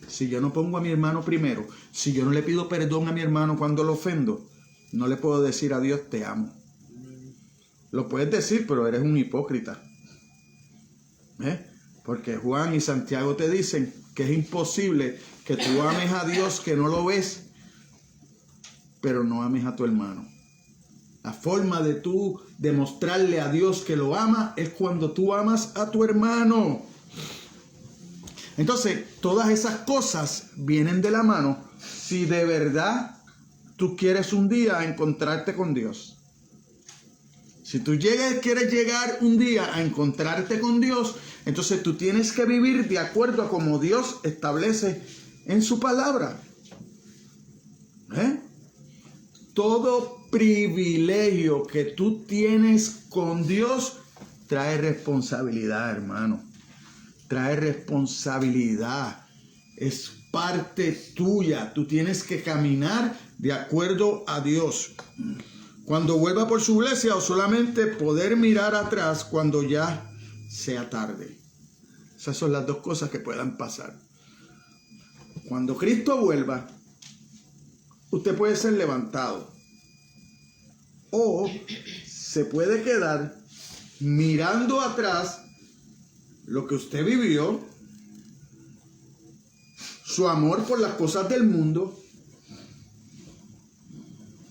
Si yo no pongo a mi hermano primero, si yo no le pido perdón a mi hermano cuando lo ofendo, no le puedo decir a Dios te amo. Lo puedes decir, pero eres un hipócrita. Porque Juan y Santiago te dicen que es imposible que tú ames a Dios que no lo ves, pero no ames a tu hermano. La forma de tú demostrarle a Dios que lo ama es cuando tú amas a tu hermano. Entonces, todas esas cosas vienen de la mano si de verdad tú quieres un día encontrarte con Dios. Si tú quieres llegar un día a encontrarte con Dios, entonces tú tienes que vivir de acuerdo a como Dios establece en su palabra. Todo privilegio que tú tienes con Dios trae responsabilidad, hermano. Trae responsabilidad. Es parte tuya. Tú tienes que caminar de acuerdo a Dios. Cuando vuelva por su iglesia, o solamente poder mirar atrás cuando ya sea tarde. Esas son las dos cosas que puedan pasar. Cuando Cristo vuelva, usted puede ser levantado o se puede quedar mirando atrás lo que usted vivió, su amor por las cosas del mundo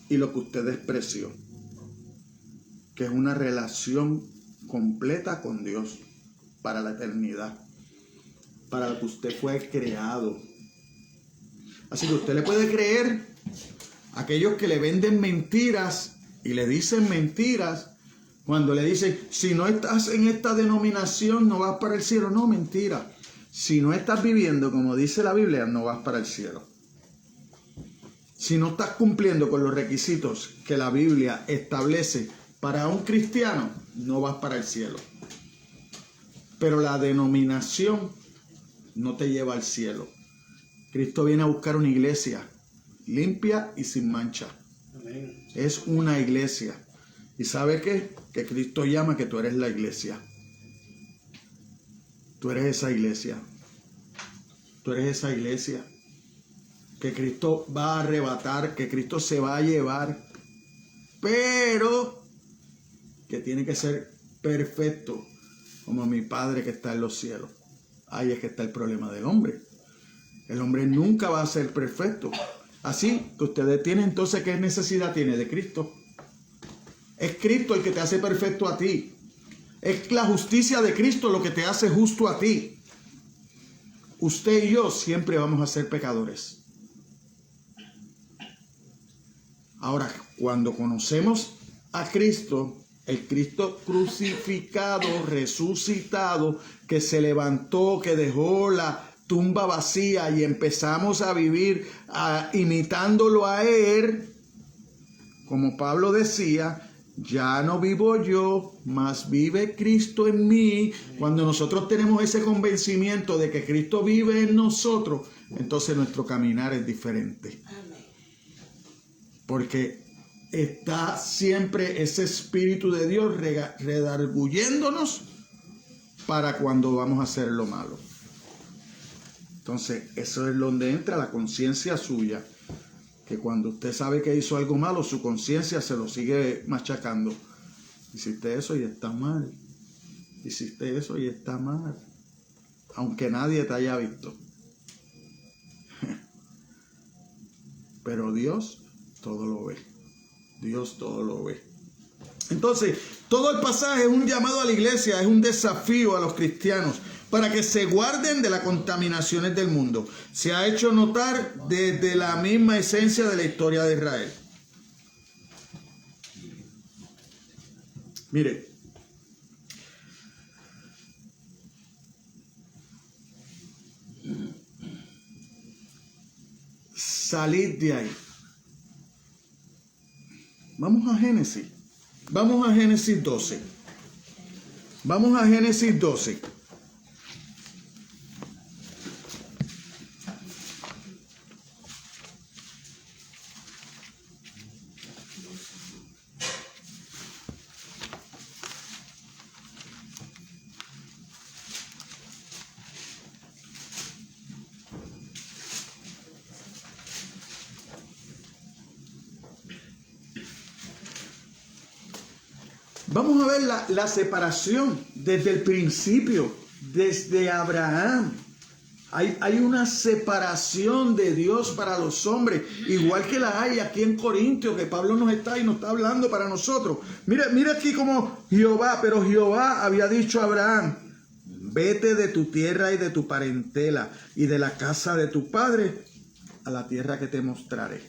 y lo que usted despreció, que es una relación completa con Dios para la eternidad, para la que usted fue creado. Así que usted le puede creer a aquellos que le venden mentiras y le dicen mentiras cuando le dicen, si no estás en esta denominación no vas para el cielo. No, mentira. Si no estás viviendo como dice la Biblia, no vas para el cielo. Si no estás cumpliendo con los requisitos que la Biblia establece para un cristiano, no vas para el cielo. Pero la denominación no te lleva al cielo. Cristo viene a buscar una iglesia limpia y sin mancha. Amén. Es una iglesia. ¿Y sabe qué? Que Cristo llama que tú eres la iglesia. Tú eres esa iglesia. Tú eres esa iglesia que Cristo va a arrebatar, que Cristo se va a llevar, pero que tiene que ser perfecto como mi Padre que está en los cielos. Ahí es que está el problema del hombre. El hombre nunca va a ser perfecto. Así que ustedes tienen entonces, ¿qué necesidad tiene de Cristo? Es Cristo el que te hace perfecto a ti. Es la justicia de Cristo lo que te hace justo a ti. Usted y yo siempre vamos a ser pecadores. Ahora, cuando conocemos a Cristo, el Cristo crucificado, resucitado, que se levantó, que dejó la tumba vacía y empezamos a vivir imitándolo a Él, como Pablo decía, ya no vivo yo, mas vive Cristo en mí. Cuando nosotros tenemos ese convencimiento de que Cristo vive en nosotros, entonces nuestro caminar es diferente. Porque está siempre ese Espíritu de Dios redarguyéndonos para cuando vamos a hacer lo malo. Entonces, eso es donde entra la conciencia suya. Que cuando usted sabe que hizo algo malo, su conciencia se lo sigue machacando. Hiciste eso y está mal. Hiciste eso y está mal. Aunque nadie te haya visto. Pero Dios todo lo ve. Dios todo lo ve. Entonces, todo el pasaje es un llamado a la iglesia, es un desafío a los cristianos para que se guarden de las contaminaciones del mundo. Se ha hecho notar desde la misma esencia de la historia de Israel. Mire, salid de ahí. Vamos a Génesis. Vamos a Génesis 12. Vamos a Génesis 12. Vamos a ver la separación desde el principio desde Abraham. Hay una separación de Dios para los hombres, igual que la hay aquí en Corintios, que Pablo nos está hablando para nosotros. Mira aquí como pero Jehová había dicho a Abraham: vete de tu tierra y de tu parentela y de la casa de tu padre a la tierra que te mostraré.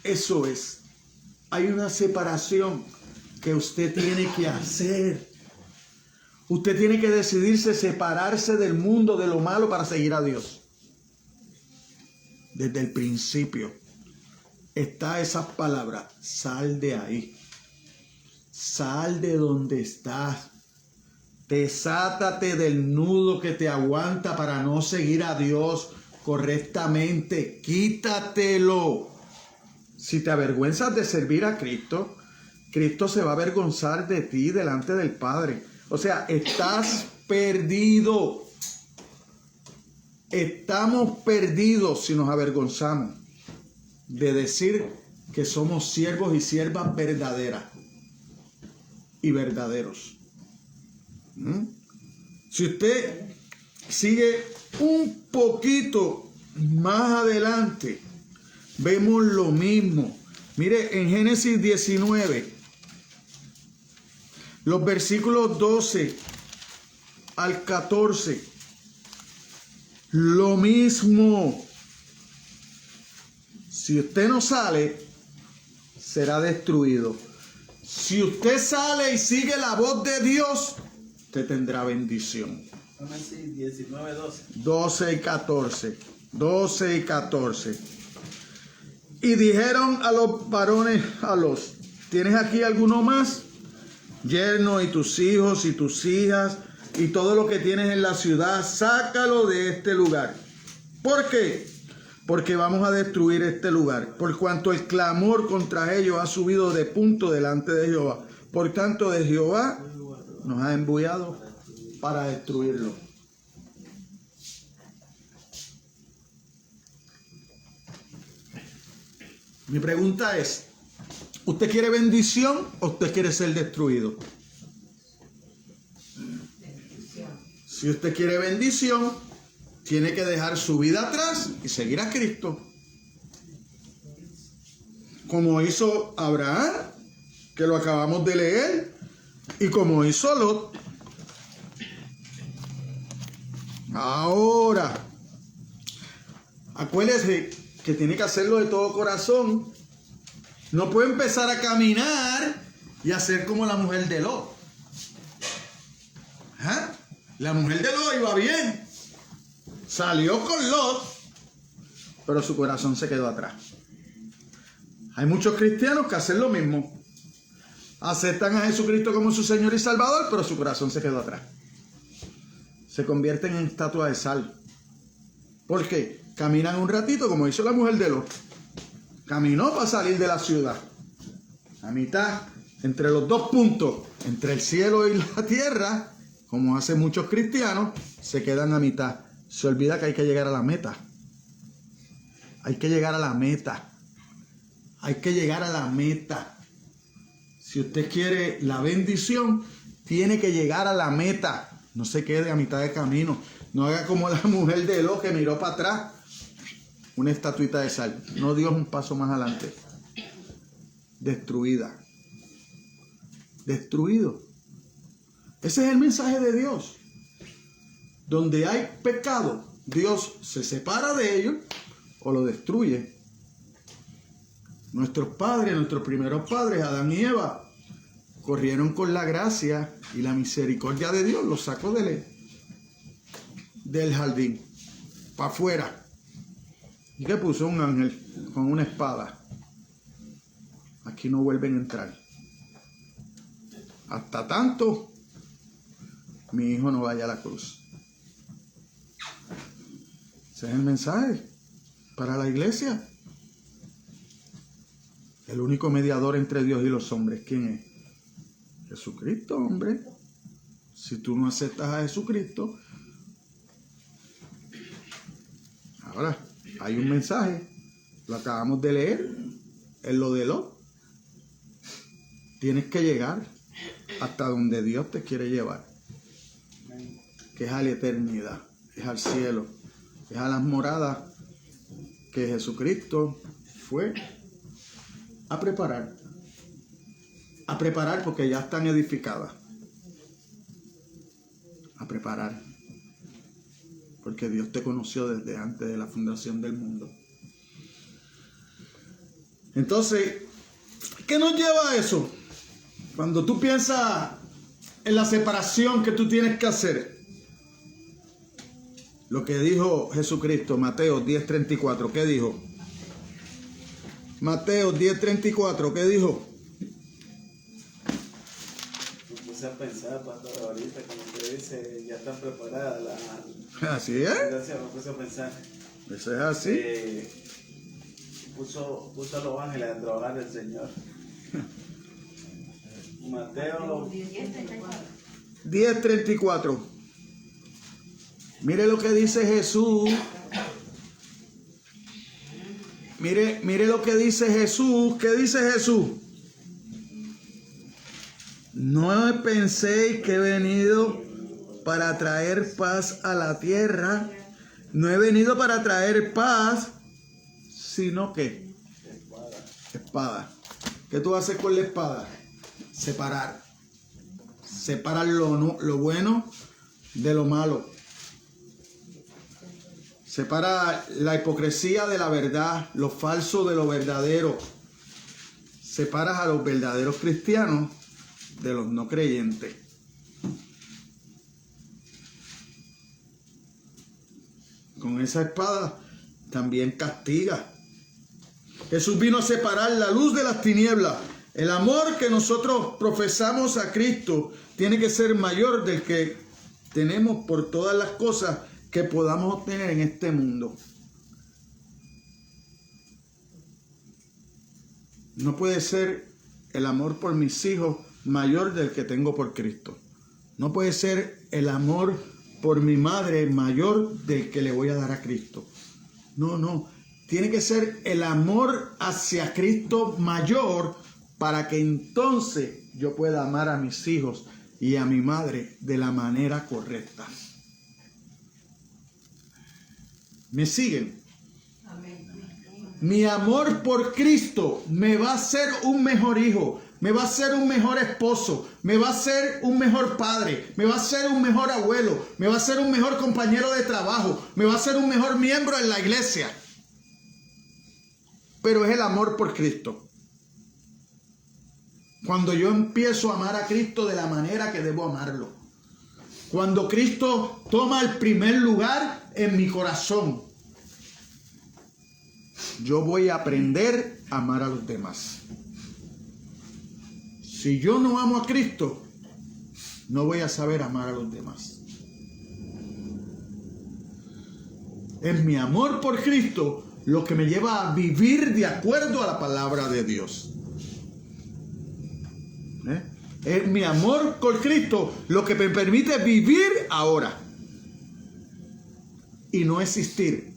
Eso es. Hay una separación que usted tiene que hacer. Usted tiene que decidirse separarse del mundo, de lo malo, para seguir a Dios. Desde el principio está esas palabras: sal de ahí. Sal de donde estás. Desátate del nudo que te aguanta para no seguir a Dios correctamente. Quítatelo. Si te avergüenzas de servir a Cristo, Cristo se va a avergonzar de ti delante del Padre. O sea, estás perdido. Estamos perdidos si nos avergonzamos de decir que somos siervos y siervas verdaderas y verdaderos. Si usted sigue un poquito más adelante, vemos lo mismo. Mire, en Génesis 19, los versículos 12 al 14, lo mismo. Si usted no sale, será destruido. Si usted sale y sigue la voz de Dios, usted tendrá bendición. 19, 12. 12 y 14. 12 y 14. Y dijeron a los varones a Lot: ¿tienes aquí alguno más? Yerno y tus hijos y tus hijas y todo lo que tienes en la ciudad, sácalo de este lugar. ¿Por qué? Porque vamos a destruir este lugar, por cuanto el clamor contra ellos ha subido de punto delante de Jehová. Por tanto, de Jehová nos ha enviado para destruirlo. Mi pregunta es: ¿usted quiere bendición o usted quiere ser destruido? Si usted quiere bendición, tiene que dejar su vida atrás y seguir a Cristo. Como hizo Abraham, que lo acabamos de leer, y como hizo Lot. Ahora, acuérdese que tiene que hacerlo de todo corazón. No puede empezar a caminar y hacer como la mujer de Lot. ¿Ah? La mujer de Lot iba bien. Salió con Lot, pero su corazón se quedó atrás. Hay muchos cristianos que hacen lo mismo. Aceptan a Jesucristo como su Señor y Salvador, pero su corazón se quedó atrás. Se convierten en estatua de sal. ¿Por qué? Caminan un ratito, como hizo la mujer de Lot. Caminó para salir de la ciudad. A mitad, entre los dos puntos, entre el cielo y la tierra, como hacen muchos cristianos, se quedan a mitad. Se olvida que hay que llegar a la meta. Hay que llegar a la meta. Hay que llegar a la meta. Si usted quiere la bendición, tiene que llegar a la meta. No se quede a mitad de camino. No haga como la mujer de Lot, que miró para atrás. Una estatuita de sal. No dio un paso más adelante. Destruida. Destruido. Ese es el mensaje de Dios. Donde hay pecado, Dios se separa de ellos o lo destruye. Nuestros padres, nuestros primeros padres, Adán y Eva, corrieron con la gracia y la misericordia de Dios. Los sacó del jardín, para afuera. Y le puso un ángel con una espada. Aquí no vuelven a entrar. Hasta tanto mi hijo no vaya a la cruz. Ese es el mensaje para la iglesia. El único mediador entre Dios y los hombres, ¿quién es? Jesucristo, hombre. Si tú no aceptas a Jesucristo, ahora hay un mensaje, lo acabamos de leer, en lo de Lot. Tienes que llegar, hasta donde Dios te quiere llevar, que es a la eternidad, es al cielo, es a las moradas que Jesucristo fue a preparar porque ya están edificadas, a preparar, porque Dios te conoció desde antes de la fundación del mundo. Entonces, ¿qué nos lleva a eso? Cuando tú piensas en la separación que tú tienes que hacer, lo que dijo Jesucristo, Mateo 10:34, ¿qué dijo? Mateo 10:34, ¿qué dijo? Me puse a pensar, pastor, ahorita, como usted dice, ya están preparadas las... Así es. Gracias, me puse a pensar. Eso es así. Puso a los ángeles a trabajar el Señor. Mateo 10:34. Mire lo que dice Jesús. Mire lo que dice Jesús. ¿Qué dice Jesús? No penséis que he venido para traer paz a la tierra. No he venido para traer paz, sino que espada. ¿Qué tú haces con la espada? Separar. Separar lo bueno de lo malo. Separa la hipocresía de la verdad, lo falso de lo verdadero. Separas a los verdaderos cristianos de los no creyentes. Con esa espada también castiga. Jesús vino a separar la luz de las tinieblas. El amor que nosotros profesamos a Cristo tiene que ser mayor del que tenemos por todas las cosas que podamos obtener en este mundo. No puede ser el amor por mis hijos mayor del que tengo por Cristo. No puede ser el amor por mi madre mayor del que le voy a dar a Cristo. No. Tiene que ser el amor hacia Cristo mayor para que entonces yo pueda amar a mis hijos y a mi madre de la manera correcta. ¿Me siguen? Mi amor por Cristo me va a hacer un mejor hijo, me va a hacer un mejor esposo, me va a hacer un mejor padre, me va a hacer un mejor abuelo, me va a hacer un mejor compañero de trabajo, me va a hacer un mejor miembro en la iglesia. Pero es el amor por Cristo. Cuando yo empiezo a amar a Cristo de la manera que debo amarlo. Cuando Cristo toma el primer lugar en mi corazón, yo voy a aprender a amar a los demás. Si yo no amo a Cristo, no voy a saber amar a los demás. Es mi amor por Cristo lo que me lleva a vivir de acuerdo a la palabra de Dios. Es mi amor por Cristo lo que me permite vivir ahora y no existir.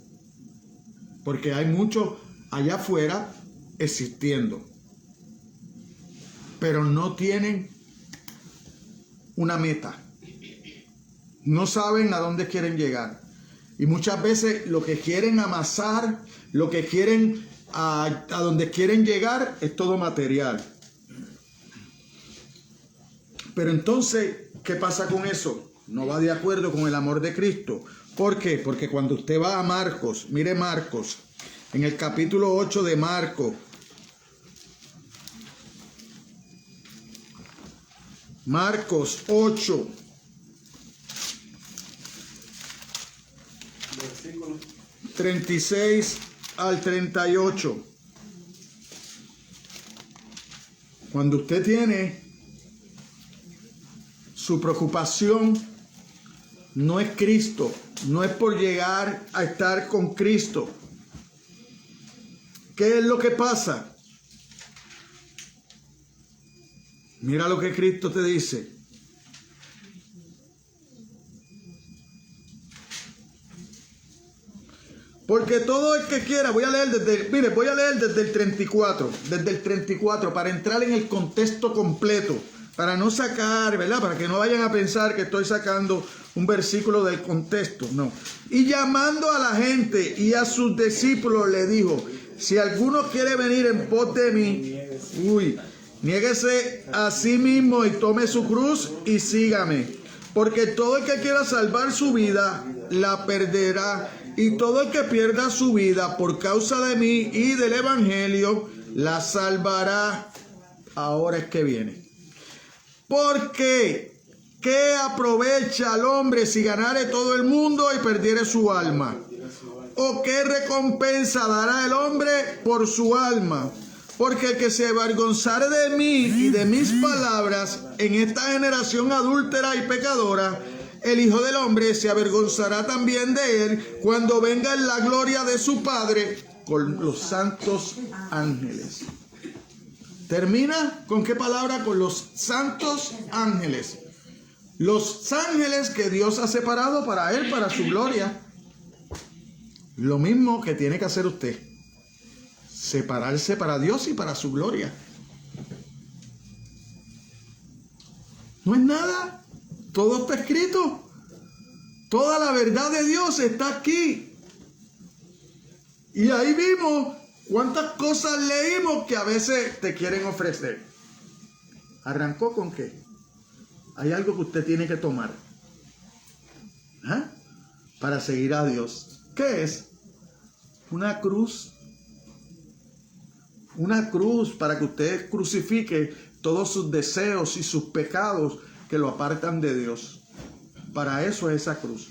Porque hay muchos allá afuera existiendo, pero no tienen una meta. No saben a dónde quieren llegar. Y muchas veces lo que quieren amasar, lo que quieren, a donde quieren llegar, es todo material. Pero entonces, ¿qué pasa con eso? No va de acuerdo con el amor de Cristo. ¿Por qué? Porque cuando usted va a Marcos, mire Marcos, en el capítulo 8 de Marcos, Marcos 8, versículo 36 al 38. Cuando usted tiene su preocupación, no es Cristo, no es por llegar a estar con Cristo. ¿Qué es lo que pasa? Mira lo que Cristo te dice. Porque todo el que quiera, voy a leer desde el 34, para entrar en el contexto completo para no sacar, ¿verdad? Para que no vayan a pensar que estoy sacando un versículo del contexto, no. Y llamando a la gente y a sus discípulos le dijo, si alguno quiere venir en pos de mí, niéguese a sí mismo y tome su cruz y sígame. Porque todo el que quiera salvar su vida, la perderá. Y todo el que pierda su vida por causa de mí y del evangelio, la salvará. Ahora es que viene. Porque ¿qué aprovecha al hombre si ganare todo el mundo y perdiere su alma? ¿O qué recompensa dará el hombre por su alma? Porque el que se avergonzare de mí y de mis palabras en esta generación adúltera y pecadora, el Hijo del Hombre se avergonzará también de él cuando venga en la gloria de su Padre con los santos ángeles. ¿Termina con qué palabra? Con los santos ángeles. Los ángeles que Dios ha separado para él, para su gloria. Lo mismo que tiene que hacer usted. Separarse para Dios y para su gloria. No es nada. Todo está escrito. Toda la verdad de Dios está aquí. Y ahí vimos cuántas cosas leímos que a veces te quieren ofrecer. ¿Arrancó con qué? Hay algo que usted tiene que tomar para seguir a Dios. ¿Qué es? Una cruz. Una cruz para que usted crucifique todos sus deseos y sus pecados que lo apartan de Dios. Para eso es esa cruz.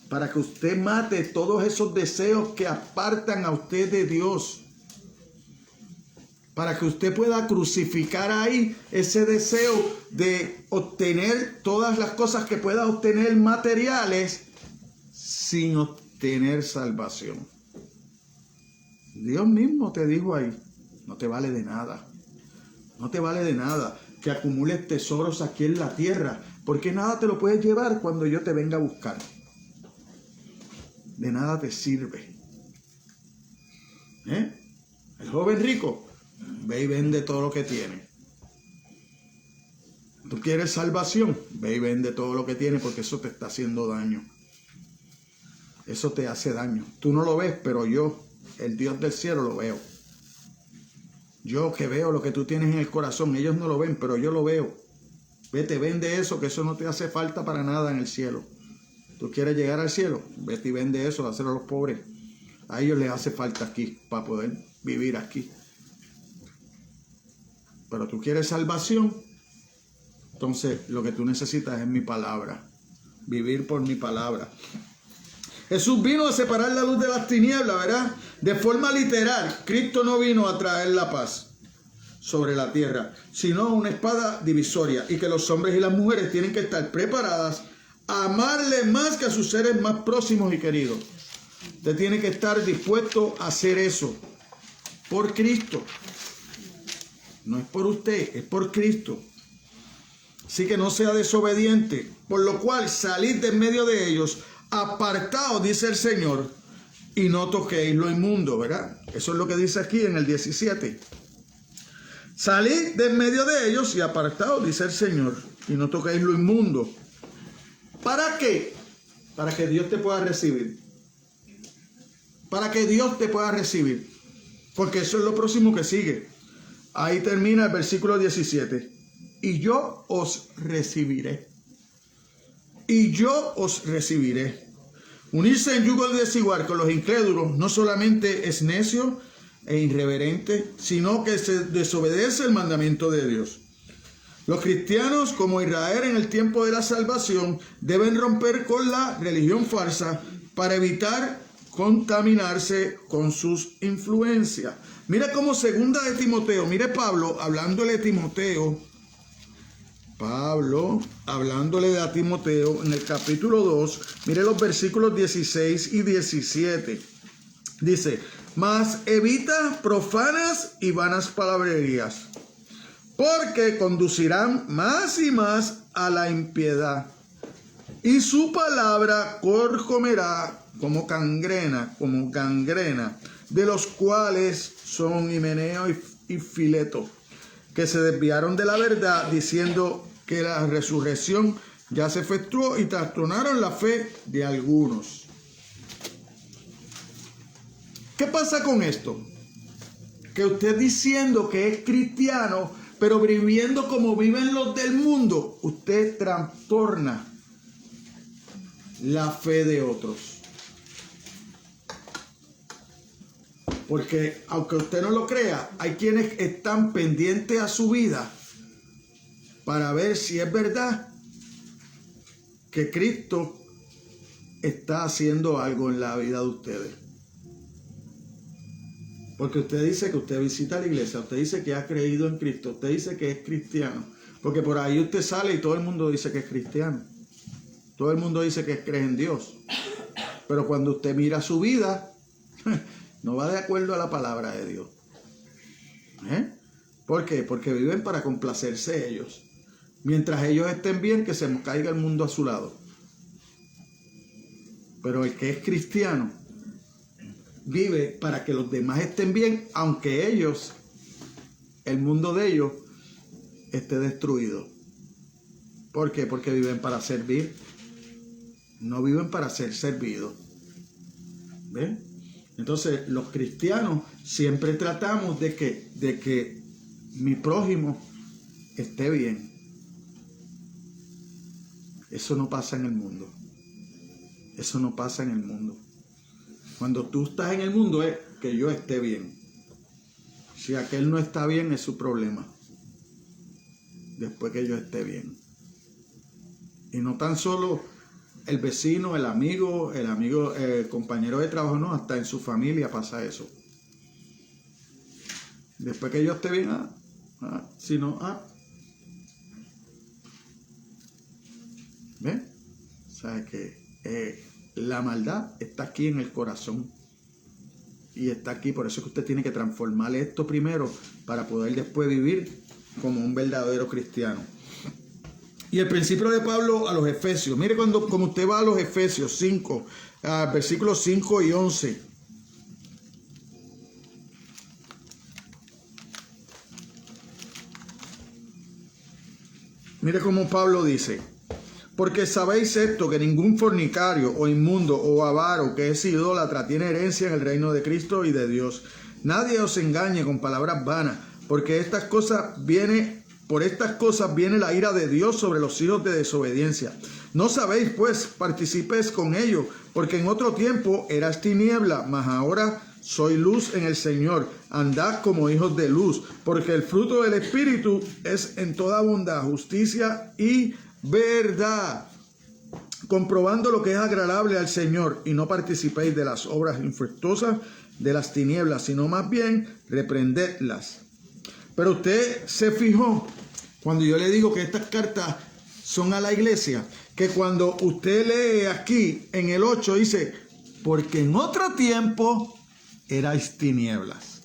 Para que usted mate todos esos deseos que apartan a usted de Dios. Para que usted pueda crucificar ahí ese deseo de obtener todas las cosas que pueda obtener materiales sin obtener salvación. Dios mismo te dijo ahí, no te vale de nada. No te vale de nada que acumules tesoros aquí en la tierra, porque nada te lo puedes llevar cuando yo te venga a buscar. De nada te sirve. El joven rico, ve y vende todo lo que tiene. ¿Tú quieres salvación? Ve y vende todo lo que tiene, porque eso te está haciendo daño. Eso te hace daño. Tú no lo ves, pero yo, el Dios del cielo, lo veo. Yo que veo lo que tú tienes en el corazón, ellos no lo ven, pero yo lo veo. Vete, vende eso, que eso no te hace falta para nada en el cielo. ¿Tú quieres llegar al cielo? Vete y vende eso, dáselo a los pobres. A ellos les hace falta aquí, para poder vivir aquí. Pero tú quieres salvación, entonces lo que tú necesitas es mi palabra. Vivir por mi palabra. Jesús vino a separar la luz de las tinieblas, ¿verdad? De forma literal, Cristo no vino a traer la paz sobre la tierra, sino una espada divisoria, y que los hombres y las mujeres tienen que estar preparadas a amarle más que a sus seres más próximos y queridos. Usted tiene que estar dispuesto a hacer eso por Cristo. No es por usted, es por Cristo. Así que no sea desobediente, por lo cual salid de en medio de ellos, apartaos, dice el Señor, y no toquéis lo inmundo, ¿verdad? Eso es lo que dice aquí en el 17. Salid de en medio de ellos y apartaos, dice el Señor, y no toquéis lo inmundo. ¿Para qué? Para que Dios te pueda recibir. Para que Dios te pueda recibir. Porque eso es lo próximo que sigue. Ahí termina el versículo 17. Y yo os recibiré. Y yo os recibiré. Unirse en yugo desigual con los incrédulos no solamente es necio e irreverente, sino que se desobedece el mandamiento de Dios. Los cristianos, como Israel en el tiempo de la salvación, deben romper con la religión falsa para evitar contaminarse con sus influencias. Mira cómo segunda de Timoteo, mire Pablo hablándole a Timoteo. Pablo, hablándole a Timoteo en el capítulo 2, mire los versículos 16 y 17. Dice, mas evita profanas y vanas palabrerías, porque conducirán más y más a la impiedad. Y su palabra corcomerá como gangrena, de los cuales son Himeneo y Fileto, que se desviaron de la verdad diciendo que la resurrección ya se efectuó y trastornaron la fe de algunos. ¿Qué pasa con esto? Que usted diciendo que es cristiano, pero viviendo como viven los del mundo, usted trastorna la fe de otros. Porque aunque usted no lo crea, hay quienes están pendientes a su vida para ver si es verdad que Cristo está haciendo algo en la vida de ustedes. Porque usted dice que usted visita la iglesia, usted dice que ha creído en Cristo, usted dice que es cristiano. Porque por ahí usted sale y todo el mundo dice que es cristiano. Todo el mundo dice que cree en Dios. Pero cuando usted mira su vida, no va de acuerdo a la palabra de Dios. ¿Por qué? Porque viven para complacerse ellos. Mientras ellos estén bien, que se caiga el mundo a su lado. Pero el que es cristiano vive para que los demás estén bien, aunque ellos, el mundo de ellos, esté destruido. ¿Por qué? Porque viven para servir. No viven para ser servidos. ¿Ven? Entonces, los cristianos siempre tratamos de que mi prójimo esté bien. Eso no pasa en el mundo. Eso no pasa en el mundo. Cuando tú estás en el mundo es que yo esté bien. Si aquel no está bien es su problema. Después que yo esté bien. Y no tan solo el vecino, el amigo, el compañero de trabajo, no, hasta en su familia pasa eso. Después que yo esté bien, si no, ¿ven? ¿Sabes qué? La maldad está aquí en el corazón. Y está aquí, por eso es que usted tiene que transformar esto primero para poder después vivir como un verdadero cristiano. Y el principio de Pablo a los Efesios. Mire como usted va a los Efesios 5, versículos 5 y 11. Mire cómo Pablo dice: porque sabéis esto, que ningún fornicario o inmundo o avaro que es idólatra tiene herencia en el reino de Cristo y de Dios. Nadie os engañe con palabras vanas, porque por estas cosas viene la ira de Dios sobre los hijos de desobediencia. No sabéis, pues, participéis con ellos, porque en otro tiempo eras tiniebla, mas ahora soy luz en el Señor. Andad como hijos de luz, porque el fruto del Espíritu es en toda bondad, justicia y verdad, comprobando lo que es agradable al Señor, y no participéis de las obras infructuosas de las tinieblas, sino más bien reprendedlas. Pero usted se fijó, cuando yo le digo que estas cartas son a la iglesia, que cuando usted lee aquí en el 8 dice, porque en otro tiempo erais tinieblas.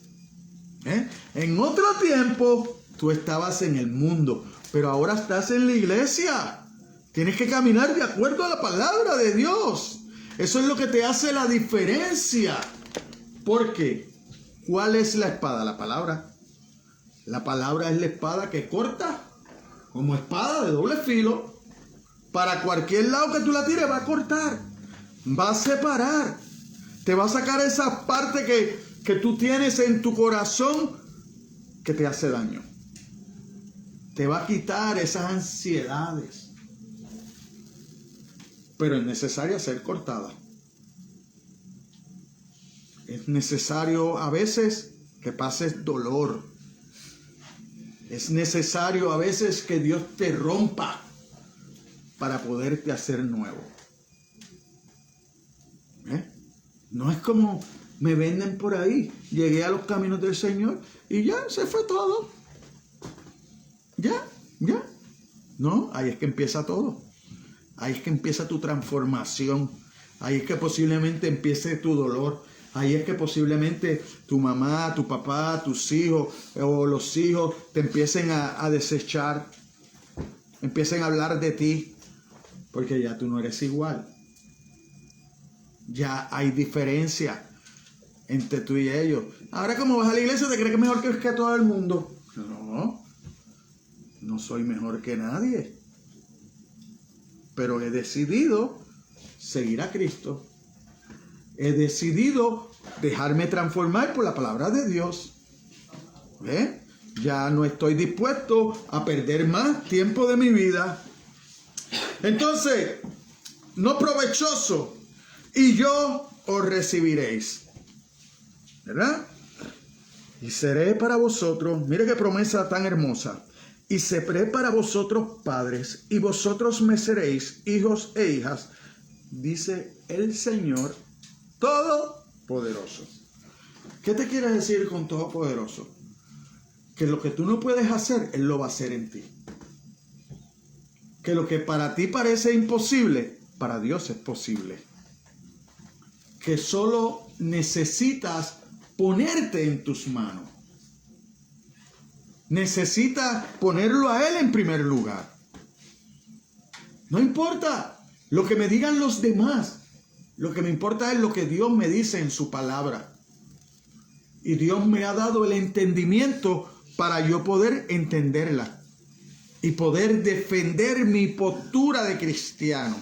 En otro tiempo tú estabas en el mundo, pero ahora estás en la iglesia. Tienes que caminar de acuerdo a la palabra de Dios. Eso es lo que te hace la diferencia. Porque, ¿cuál es la espada? La palabra. La palabra es la espada que corta como espada de doble filo. Para cualquier lado que tú la tires va a cortar. Va a separar. Te va a sacar esa parte que tú tienes en tu corazón que te hace daño. Te va a quitar esas ansiedades. Pero es necesaria ser cortada. Es necesario a veces que pases dolor. Es necesario a veces que Dios te rompa para poderte hacer nuevo. No es como me venden por ahí. Llegué a los caminos del Señor y ya se fue todo. Ya. No, ahí es que empieza todo. Ahí es que empieza tu transformación. Ahí es que posiblemente empiece tu dolor. Ahí es que posiblemente tu mamá, tu papá, tus hijos o los hijos te empiecen a desechar. Empiecen a hablar de ti. Porque ya tú no eres igual. Ya hay diferencia entre tú y ellos. Ahora como vas a la iglesia te crees que es mejor que todo el mundo. No. soy mejor que nadie, pero he decidido seguir a Cristo. He decidido dejarme transformar por la palabra de Dios. ¿Ve? Ya no estoy dispuesto a perder más tiempo de mi vida. Entonces, no provechoso, y yo os recibiréis. ¿Verdad? Y seré para vosotros, mire qué promesa tan hermosa. Y seré para vosotros padres, y vosotros me seréis hijos e hijas, dice el Señor Todopoderoso. ¿Qué te quiere decir con Todopoderoso? Que lo que tú no puedes hacer, Él lo va a hacer en ti. Que lo que para ti parece imposible, para Dios es posible. Que solo necesitas ponerte en tus manos. Necesitas ponerlo a Él en primer lugar. No importa lo que me digan los demás. Lo que me importa es lo que Dios me dice en su palabra. Y Dios me ha dado el entendimiento para yo poder entenderla y poder defender mi postura de cristiano.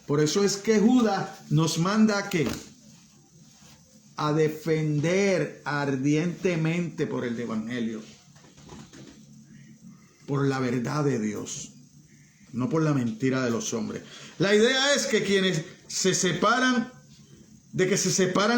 Por eso es que Judas nos manda a ¿qué? A defender ardientemente por el evangelio, por la verdad de Dios, no por la mentira de los hombres. La idea es que quienes se separan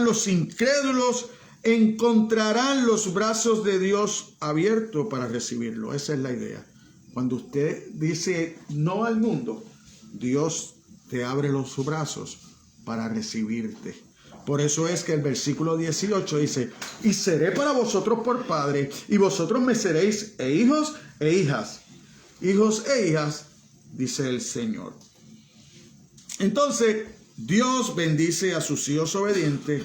los incrédulos encontrarán los brazos de Dios abiertos para recibirlo. Esa es la idea. Cuando usted dice no al mundo, Dios te abre los brazos para recibirte. Por eso es que el versículo 18 dice, y seré para vosotros por padre, y vosotros me seréis hijos e hijas. Hijos e hijas, dice el Señor. Entonces, Dios bendice a sus hijos obedientes,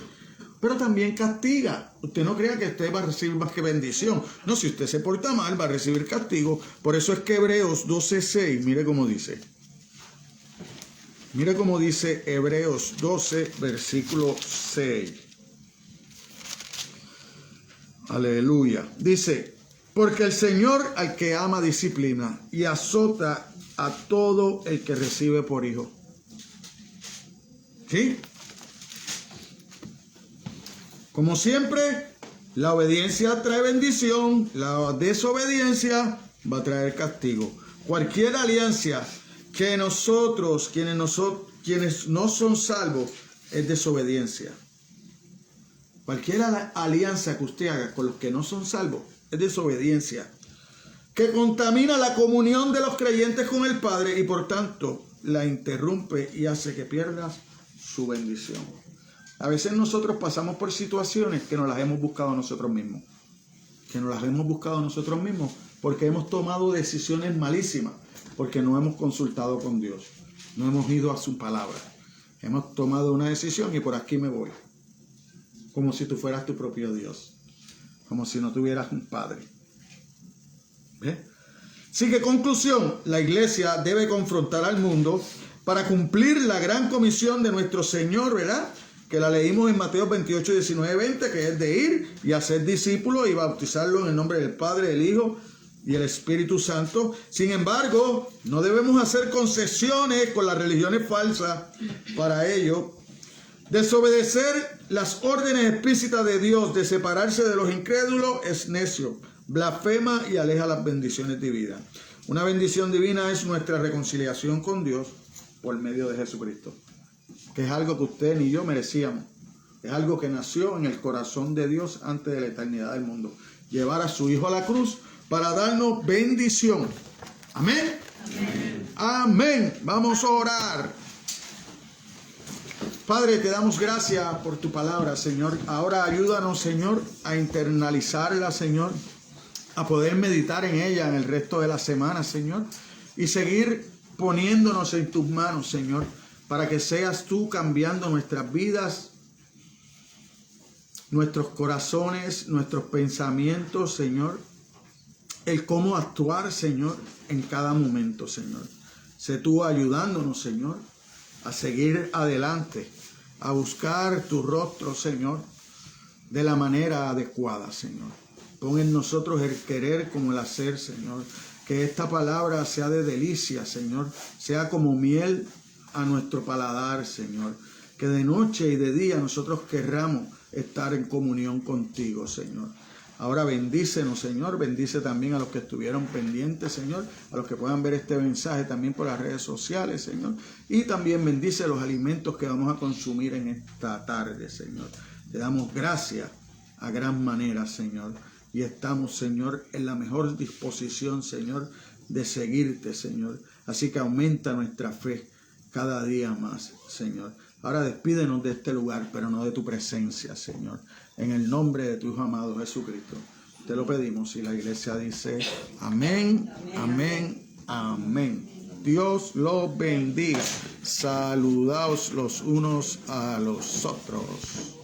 pero también castiga. Usted no crea que usted va a recibir más que bendición. No, si usted se porta mal, va a recibir castigo. Por eso es que Hebreos 12:6, mire cómo dice. Mire cómo dice Hebreos 12, versículo 6. Aleluya. Dice, porque el Señor al que ama disciplina y azota a todo el que recibe por hijo. ¿Sí? Como siempre, la obediencia trae bendición, la desobediencia va a traer castigo. Cualquier alianza que quienes no son salvos, es desobediencia. Cualquier alianza que usted haga con los que no son salvos, es desobediencia. Que contamina la comunión de los creyentes con el Padre y por tanto la interrumpe y hace que pierdas su bendición. A veces nosotros pasamos por situaciones que nos las hemos buscado nosotros mismos. Porque hemos tomado decisiones malísimas. Porque no hemos consultado con Dios. No hemos ido a su palabra. Hemos tomado una decisión y por aquí me voy. Como si tú fueras tu propio Dios. Como si no tuvieras un padre. ¿Ve? Así que conclusión, la iglesia debe confrontar al mundo para cumplir la gran comisión de nuestro Señor, ¿verdad? Que la leímos en Mateo 28, 19, 20, que es de ir y hacer discípulos y bautizarlos en el nombre del Padre, del Hijo y el Espíritu Santo. Sin embargo, no debemos hacer concesiones con las religiones falsas para ello. Desobedecer las órdenes explícitas de Dios de separarse de los incrédulos es necio, blasfema y aleja las bendiciones divinas. Una bendición divina es nuestra reconciliación con Dios por medio de Jesucristo, que es algo que usted ni yo merecíamos. Es algo que nació en el corazón de Dios antes de la eternidad del mundo. Llevar a su Hijo a la cruz para darnos bendición. Amén. Amén. Amén. Vamos a orar. Padre, te damos gracias por tu palabra, Señor. Ahora ayúdanos, Señor, a internalizarla, Señor, a poder meditar en ella en el resto de la semana, Señor, y seguir poniéndonos en tus manos, Señor, para que seas tú cambiando nuestras vidas, nuestros corazones, nuestros pensamientos, Señor, el cómo actuar, Señor, en cada momento, Señor. Sé tú ayudándonos, Señor, a seguir adelante, a buscar tu rostro, Señor, de la manera adecuada, Señor. Pon en nosotros el querer como el hacer, Señor. Que esta palabra sea de delicia, Señor, sea como miel a nuestro paladar, Señor. Que de noche y de día nosotros querramos estar en comunión contigo, Señor. Ahora bendícenos, Señor, bendice también a los que estuvieron pendientes, Señor, a los que puedan ver este mensaje también por las redes sociales, Señor, y también bendice los alimentos que vamos a consumir en esta tarde, Señor. Te damos gracias a gran manera, Señor, y estamos, Señor, en la mejor disposición, Señor, de seguirte, Señor. Así que aumenta nuestra fe cada día más, Señor. Ahora despídenos de este lugar, pero no de tu presencia, Señor. En el nombre de tu Hijo amado Jesucristo, te lo pedimos y la iglesia dice amén, amén, amén. Dios los bendiga. Saludaos los unos a los otros.